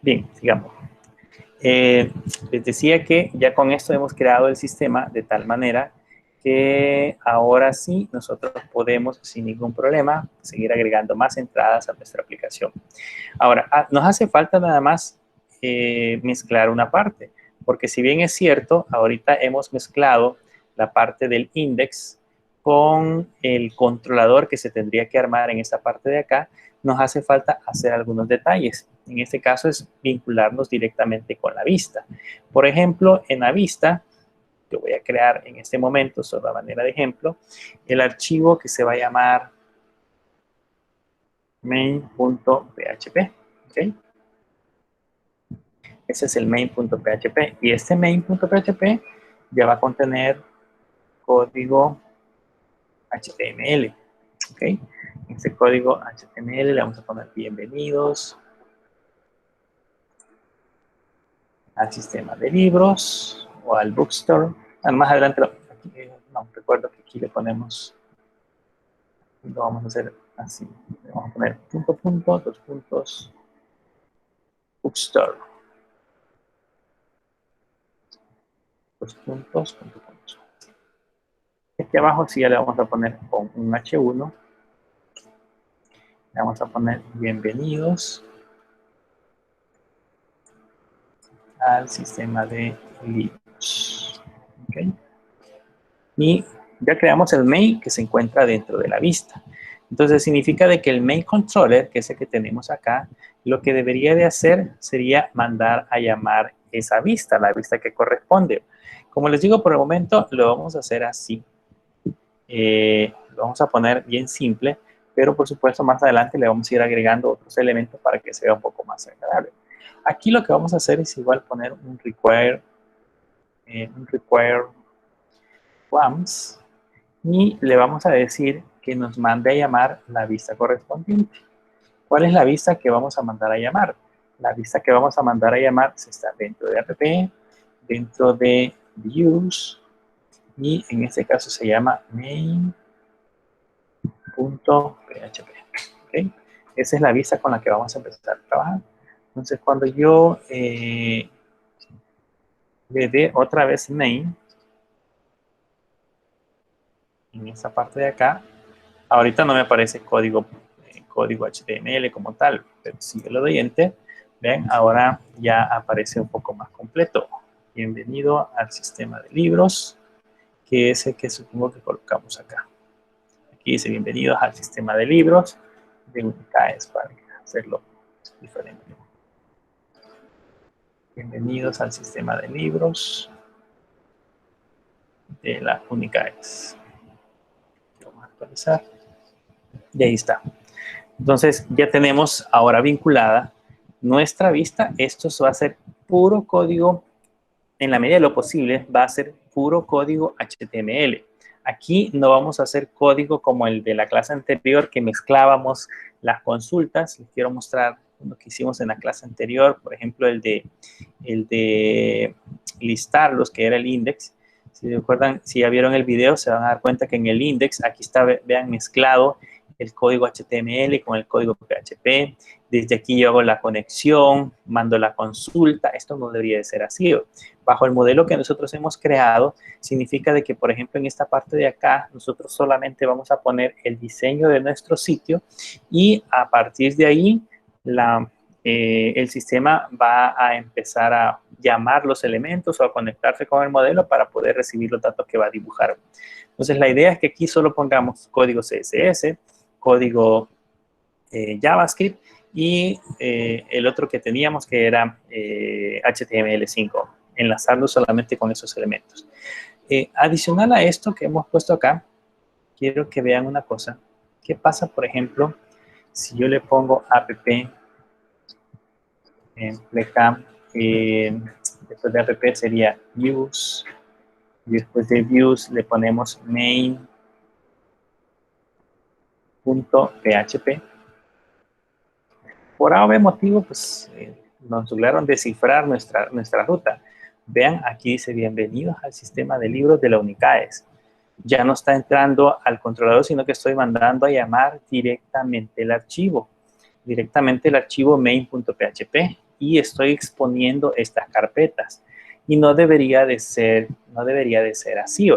Bien, sigamos. Les decía que ya con esto hemos creado el sistema de tal manera que ahora sí nosotros podemos sin ningún problema seguir agregando más entradas a nuestra aplicación. Ahora, nos hace falta nada más mezclar una parte, porque si bien es cierto, ahorita hemos mezclado la parte del index con el controlador que se tendría que armar en esta parte de acá, nos hace falta hacer algunos detalles. En este caso es vincularnos directamente con la vista. Por ejemplo, en la vista, yo voy a crear en este momento, solo a manera de ejemplo, el archivo que se va a llamar main.php. ¿Okay? Ese es el main.php. Y este main.php ya va a contener código HTML. ¿Ok? En este código HTML le vamos a poner bienvenidos al sistema de libros o al bookstore. Más adelante, no, recuerdo que aquí le ponemos, lo vamos a hacer así. Le vamos a poner punto, punto, dos puntos, bookstore. Dos puntos, punto, punto. Aquí abajo sí ya le vamos a poner con un H1. Le vamos a poner bienvenidos al sistema de libros. ¿Okay? Y ya creamos el main que se encuentra dentro de la vista. Entonces significa de que el main controller, que es el que tenemos acá, lo que debería de hacer sería mandar a llamar esa vista, la vista que corresponde. Como les digo, por el momento lo vamos a hacer así. Lo vamos a poner bien simple, pero por supuesto más adelante le vamos a ir agregando otros elementos para que sea un poco más agradable. Aquí lo que vamos a hacer es igual poner un require once y le vamos a decir que nos mande a llamar la vista correspondiente. ¿Cuál es la vista que vamos a mandar a llamar? La vista que vamos a mandar a llamar está dentro de app, dentro de views y en este caso se llama main.php. ¿Okay? Esa es la vista con la que vamos a empezar a trabajar. Entonces cuando yo le dé otra vez main en esta parte de acá, ahorita no me aparece código HTML como tal, pero si yo le doy enter, ven, ahora ya aparece un poco más completo. Bienvenido al sistema de libros, que es el que supongo que colocamos acá. Aquí dice bienvenidos al sistema de libros de Unicaes para hacerlo diferente. Bienvenidos al sistema de libros de la Unicaes. Vamos a actualizar. Y ahí está. Entonces ya tenemos ahora vinculada nuestra vista. Esto va a ser puro código, en la medida de lo posible, va a ser puro código HTML. Aquí no vamos a hacer código como el de la clase anterior que mezclábamos las consultas. Les quiero mostrar lo que hicimos en la clase anterior, por ejemplo, el de listarlos, que era el index. Si recuerdan, si ya vieron el video, se van a dar cuenta que en el index, aquí está, vean, mezclado el código HTML con el código PHP. Desde aquí yo hago la conexión, mando la consulta. Esto no debería de ser así. Bajo el modelo que nosotros hemos creado, significa de que, por ejemplo, en esta parte de acá, nosotros solamente vamos a poner el diseño de nuestro sitio y a partir de ahí, el sistema va a empezar a llamar los elementos o a conectarse con el modelo para poder recibir los datos que va a dibujar. Entonces, la idea es que aquí solo pongamos código CSS, código JavaScript y el otro que teníamos que era HTML5, enlazarlo solamente con esos elementos. Adicional a esto que hemos puesto acá, quiero que vean una cosa. ¿Qué pasa, por ejemplo, si yo le pongo app pleca, después de app sería views, y después de views le ponemos main.php. Por A o B motivo, pues nos lograron descifrar nuestra ruta. Vean, aquí dice bienvenidos al sistema de libros de la Unicaes. Ya no está entrando al controlador, sino que estoy mandando a llamar directamente el archivo main.php, y estoy exponiendo estas carpetas. Y no debería de ser así.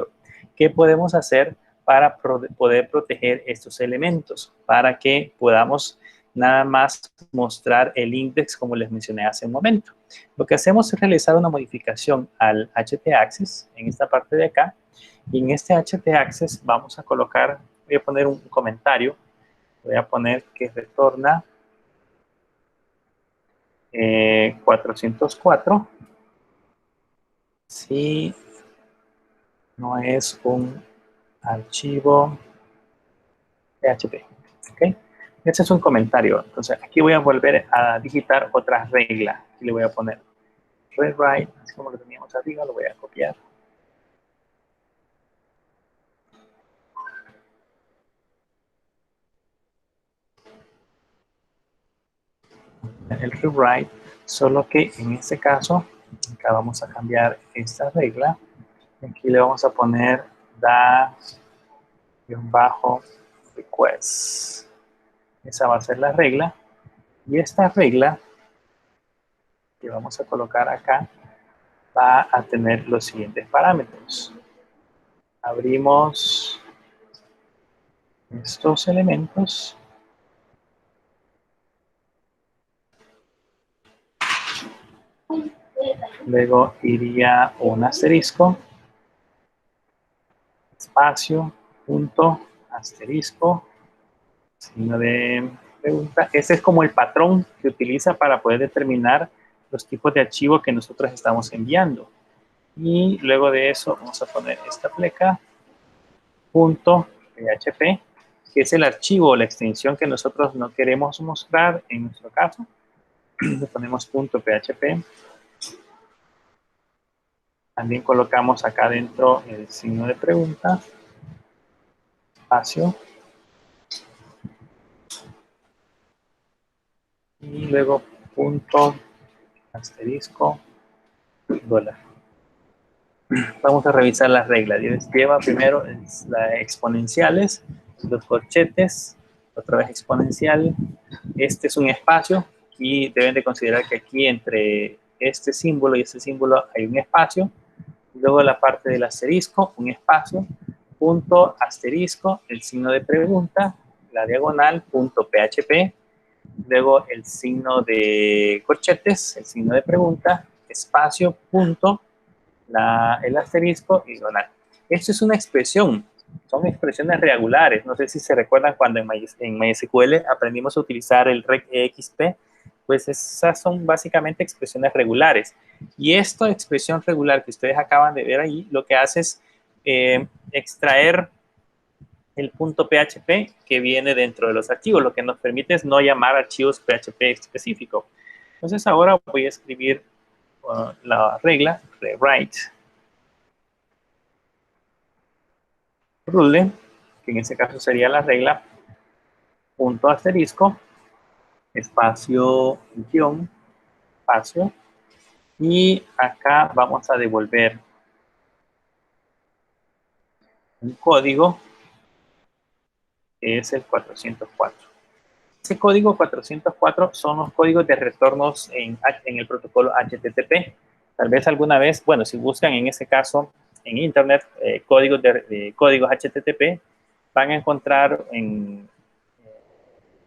¿Qué podemos hacer para poder proteger estos elementos? Para que podamos nada más mostrar el index como les mencioné hace un momento. Lo que hacemos es realizar una modificación al htaccess en esta parte de acá. Y en este htaccess vamos a colocar, voy a poner un comentario, voy a poner que retorna 404 si no es un archivo PHP. ¿Okay? Este es un comentario. Entonces, aquí voy a volver a digitar otra regla. Aquí le voy a poner rewrite, así como lo teníamos arriba, lo voy a copiar. El rewrite, solo que en este caso, acá vamos a cambiar esta regla. Aquí le vamos a poner da-request. Esa va a ser la regla. Y esta regla que vamos a colocar acá va a tener los siguientes parámetros. Abrimos estos elementos. Luego iría un asterisco, espacio, punto, asterisco, signo de pregunta. Ese es como el patrón que utiliza para poder determinar los tipos de archivos que nosotros estamos enviando. Y luego de eso vamos a poner esta pleca, punto PHP, que es el archivo o la extensión que nosotros no queremos mostrar en nuestro caso. Le ponemos punto PHP. También colocamos acá dentro el signo de pregunta, espacio, y luego punto asterisco dólar. Vamos a revisar las reglas. Lleva primero las exponenciales, los corchetes, otra vez exponencial. Este es un espacio y deben de considerar que aquí entre este símbolo y este símbolo hay un espacio. Luego la parte del asterisco, un espacio, punto asterisco, el signo de pregunta, la diagonal, punto PHP, luego el signo de corchetes, el signo de pregunta, espacio, punto, el asterisco y diagonal. Esto es una expresión, son expresiones regulares. No sé si se recuerdan cuando en MySQL aprendimos a utilizar el regexp, pues esas son básicamente expresiones regulares. Y esta expresión regular que ustedes acaban de ver ahí, lo que hace es extraer el punto PHP que viene dentro de los archivos, lo que nos permite es no llamar archivos PHP específicos. Entonces ahora voy a escribir la regla rewrite rule, que en este caso sería la regla punto asterisco, espacio, guión, espacio, y acá vamos a devolver un código que es el 404. Ese código 404 son los códigos de retornos en el protocolo HTTP. Tal vez alguna vez, bueno, si buscan en ese caso en internet códigos HTTP, van a encontrar en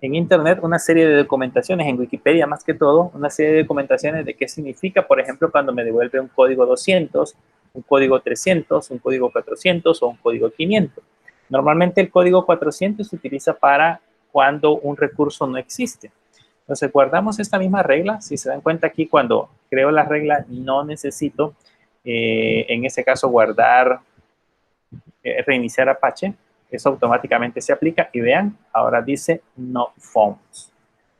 internet una serie de documentaciones, en Wikipedia más que todo, una serie de documentaciones de qué significa, por ejemplo, cuando me devuelve un código 200, un código 300, un código 400 o un código 500. Normalmente el código 400 se utiliza para cuando un recurso no existe. Entonces guardamos esta misma regla. Si se dan cuenta aquí, cuando creo la regla, no necesito, en ese caso, reiniciar Apache. Eso automáticamente se aplica y vean, ahora dice no found.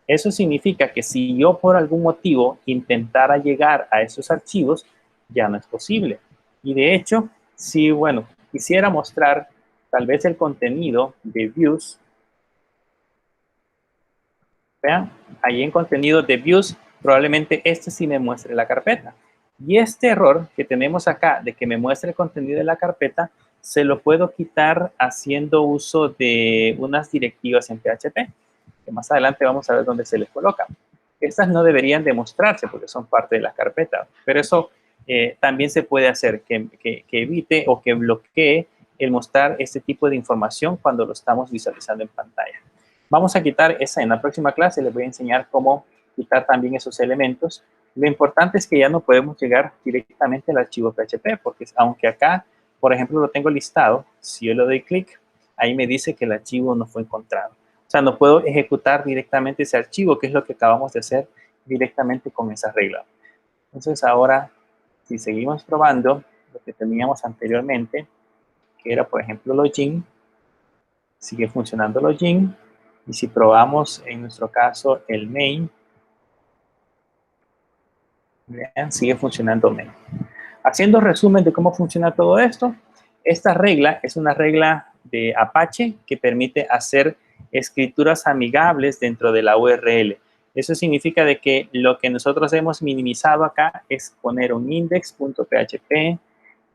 Eso significa que si yo por algún motivo intentara llegar a esos archivos, ya no es posible. Y de hecho, si, bueno, quisiera mostrar tal vez el contenido de views, Vean, ahí en contenido de views, probablemente este sí me muestre la carpeta. Y este error que tenemos acá de que me muestre el contenido de la carpeta, se lo puedo quitar haciendo uso de unas directivas en PHP, que más adelante vamos a ver dónde se les coloca. Estas no deberían de mostrarse porque son parte de la carpeta, pero eso también se puede hacer, que evite o que bloquee el mostrar este tipo de información cuando lo estamos visualizando en pantalla. Vamos a quitar esa en la próxima clase, les voy a enseñar cómo quitar también esos elementos. Lo importante es que ya no podemos llegar directamente al archivo PHP, porque aunque acá, por ejemplo, lo tengo listado, si yo le doy clic, ahí me dice que el archivo no fue encontrado. O sea, no puedo ejecutar directamente ese archivo, que es lo que acabamos de hacer directamente con esa regla. Entonces ahora, si seguimos probando lo que teníamos anteriormente, que era, por ejemplo, login, sigue funcionando login. Y si probamos, en nuestro caso, el main, vean, sigue funcionando main. Haciendo resumen de cómo funciona todo esto, esta regla es una regla de Apache que permite hacer escrituras amigables dentro de la URL. Eso significa de que lo que nosotros hemos minimizado acá es poner un index.php,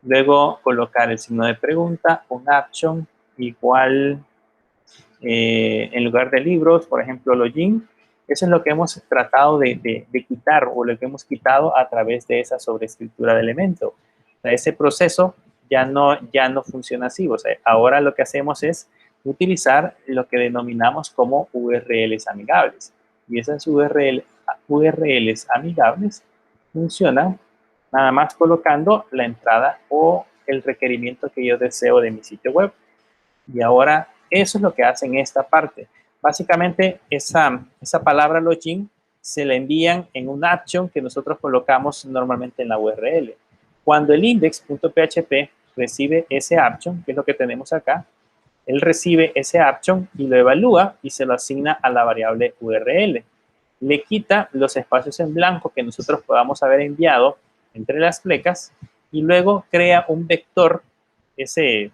luego colocar el signo de pregunta, un action igual en lugar de libros, por ejemplo, login. Eso es lo que hemos tratado de quitar o lo que hemos quitado a través de esa sobreescritura de elemento. O sea, ese proceso ya no funciona así. O sea, ahora lo que hacemos es utilizar lo que denominamos como URLs amigables. Y esas URLs amigables funcionan nada más colocando la entrada o el requerimiento que yo deseo de mi sitio web. Y ahora eso es lo que hace en esta parte. Básicamente esa palabra login se la envían en un action que nosotros colocamos normalmente en la URL. Cuando el index.php recibe ese action, que es lo que tenemos acá, él recibe ese action y lo evalúa y se lo asigna a la variable URL. Le quita los espacios en blanco que nosotros podamos haber enviado entre las flecas y luego crea un vector, ese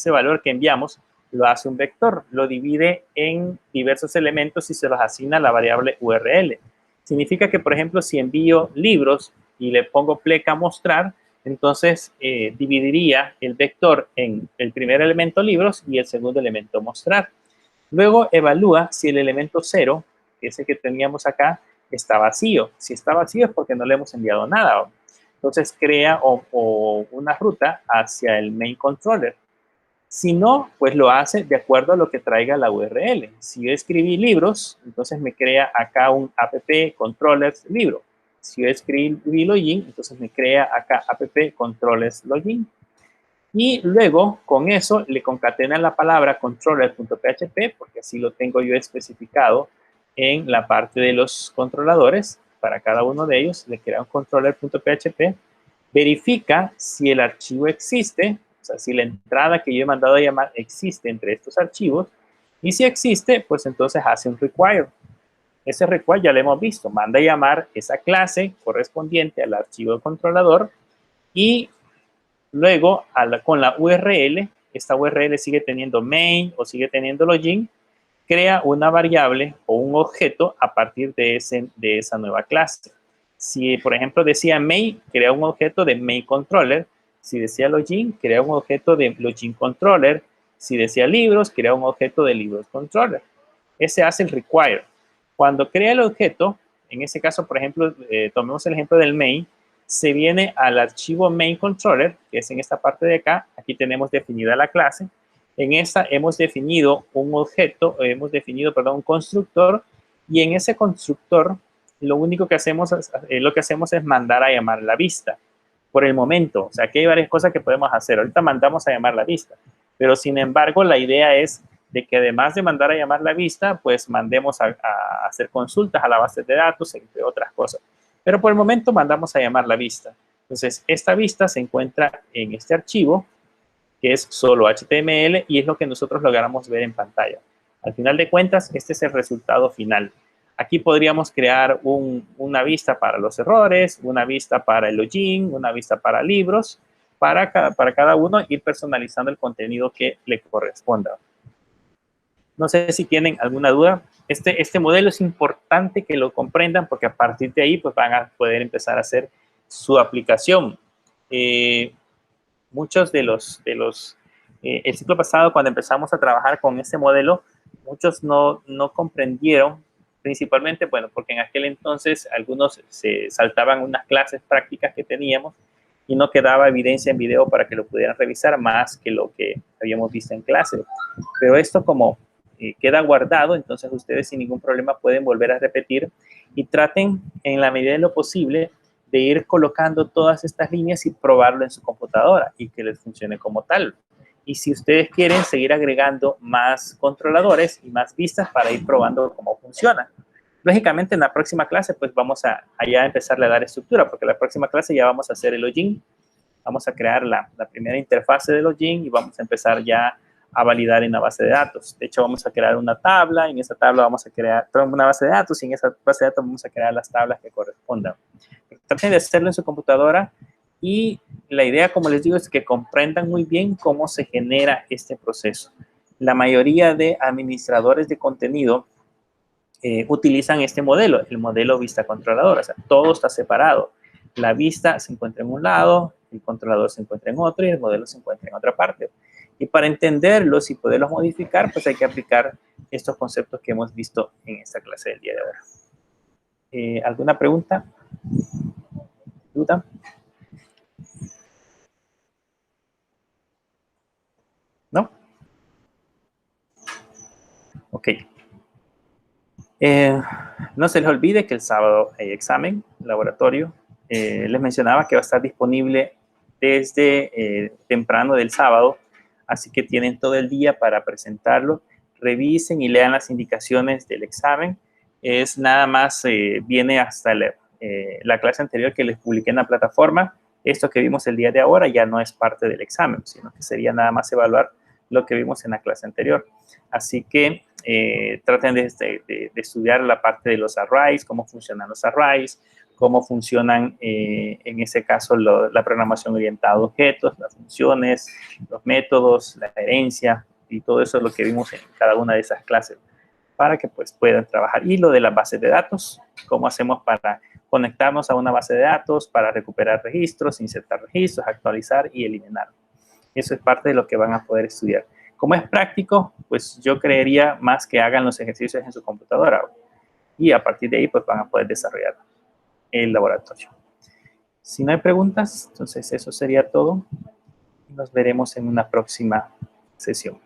valor que enviamos, lo hace un vector, lo divide en diversos elementos y se los asigna a la variable URL. Significa que, por ejemplo, si envío libros y le pongo pleca mostrar, entonces dividiría el vector en el primer elemento libros y el segundo elemento mostrar. Luego evalúa si el elemento 0, que es el que teníamos acá, está vacío. Si está vacío es porque no le hemos enviado nada. Entonces crea una ruta hacia el main controller. Si no, pues lo hace de acuerdo a lo que traiga la URL. Si yo escribí libros, entonces me crea acá un app controllers libro. Si yo escribí login, entonces me crea acá app controllers login. Y luego, con eso, le concatena la palabra controller.php, porque así lo tengo yo especificado en la parte de los controladores. Para cada uno de ellos, le crea un controller.php. Verifica si el archivo existe, o sea, si la entrada que yo he mandado a llamar existe entre estos archivos. Y si existe, pues entonces hace un require. Ese require ya lo hemos visto. Manda a llamar esa clase correspondiente al archivo controlador y luego, con la URL, esta URL sigue teniendo main o sigue teniendo login, crea una variable o un objeto a partir de esa nueva clase. Si, por ejemplo, decía main, crea un objeto de main controller. Si decía login, crea un objeto de login controller. Si decía libros, crea un objeto de libros controller. Ese hace el require. Cuando crea el objeto, en ese caso, por ejemplo, tomemos el ejemplo del main, se viene al archivo main controller, que es en esta parte de acá. Aquí tenemos definida la clase. En esta hemos definido un objeto, un constructor, y en ese constructor lo único que hacemos es mandar a llamar la vista. Por el momento, o sea, aquí hay varias cosas que podemos hacer. Ahorita mandamos a llamar la vista, pero sin embargo la idea es de que además de mandar a llamar la vista, pues mandemos a hacer consultas a la base de datos, entre otras cosas. Pero por el momento mandamos a llamar la vista. Entonces, esta vista se encuentra en este archivo, que es solo HTML, y es lo que nosotros logramos ver en pantalla. Al final de cuentas, este es el resultado final. Aquí podríamos crear una vista para los errores, una vista para el login, una vista para libros, para cada uno ir personalizando el contenido que le corresponda. No sé si tienen alguna duda. Este modelo es importante que lo comprendan porque a partir de ahí pues van a poder empezar a hacer su aplicación. Muchos el ciclo pasado cuando empezamos a trabajar con este modelo, muchos no comprendieron, principalmente, bueno, porque en aquel entonces algunos se saltaban unas clases prácticas que teníamos y no quedaba evidencia en video para que lo pudieran revisar más que lo que habíamos visto en clase. Pero esto como queda guardado, entonces ustedes sin ningún problema pueden volver a repetir y traten en la medida de lo posible de ir colocando todas estas líneas y probarlo en su computadora y que les funcione como tal. Y si ustedes quieren seguir agregando más controladores y más vistas para ir probando cómo funciona. Lógicamente en la próxima clase pues vamos a ya empezarle a dar estructura porque la próxima clase ya vamos a hacer el login. Vamos a crear la primera interfase de login y vamos a empezar ya a validar en la base de datos. De hecho, vamos a crear una tabla. En esa tabla vamos a crear una base de datos y en esa base de datos vamos a crear las tablas que correspondan. Traten de hacerlo en su computadora y la idea, como les digo, es que comprendan muy bien cómo se genera este proceso. La mayoría de administradores de contenido utilizan este modelo, el modelo vista controladora. O sea, todo está separado. La vista se encuentra en un lado, el controlador se encuentra en otro y el modelo se encuentra en otra parte. Y para entenderlos y poderlos modificar, pues hay que aplicar estos conceptos que hemos visto en esta clase del día de ahora. ¿Alguna pregunta? ¿Duda? ¿No? Ok. No se les olvide que el sábado hay examen, laboratorio. Les mencionaba que va a estar disponible desde temprano del sábado, así que tienen todo el día para presentarlo. Revisen y lean las indicaciones del examen. Es nada más, viene hasta la clase anterior que les publiqué en la plataforma. Esto que vimos el día de ahora ya no es parte del examen, sino que sería nada más evaluar lo que vimos en la clase anterior. Así que traten de estudiar la parte de los arrays, cómo funcionan los arrays, cómo funcionan, en ese caso, la programación orientada a objetos, las funciones, los métodos, la herencia, y todo eso es lo que vimos en cada una de esas clases, para que pues puedan trabajar. Y lo de las bases de datos, cómo hacemos para conectarnos a una base de datos, para recuperar registros, insertar registros, actualizar y eliminar. Eso es parte de lo que van a poder estudiar. Como es práctico, pues yo creería más que hagan los ejercicios en su computadora y a partir de ahí pues van a poder desarrollar el laboratorio. Si no hay preguntas, entonces eso sería todo. Nos veremos en una próxima sesión.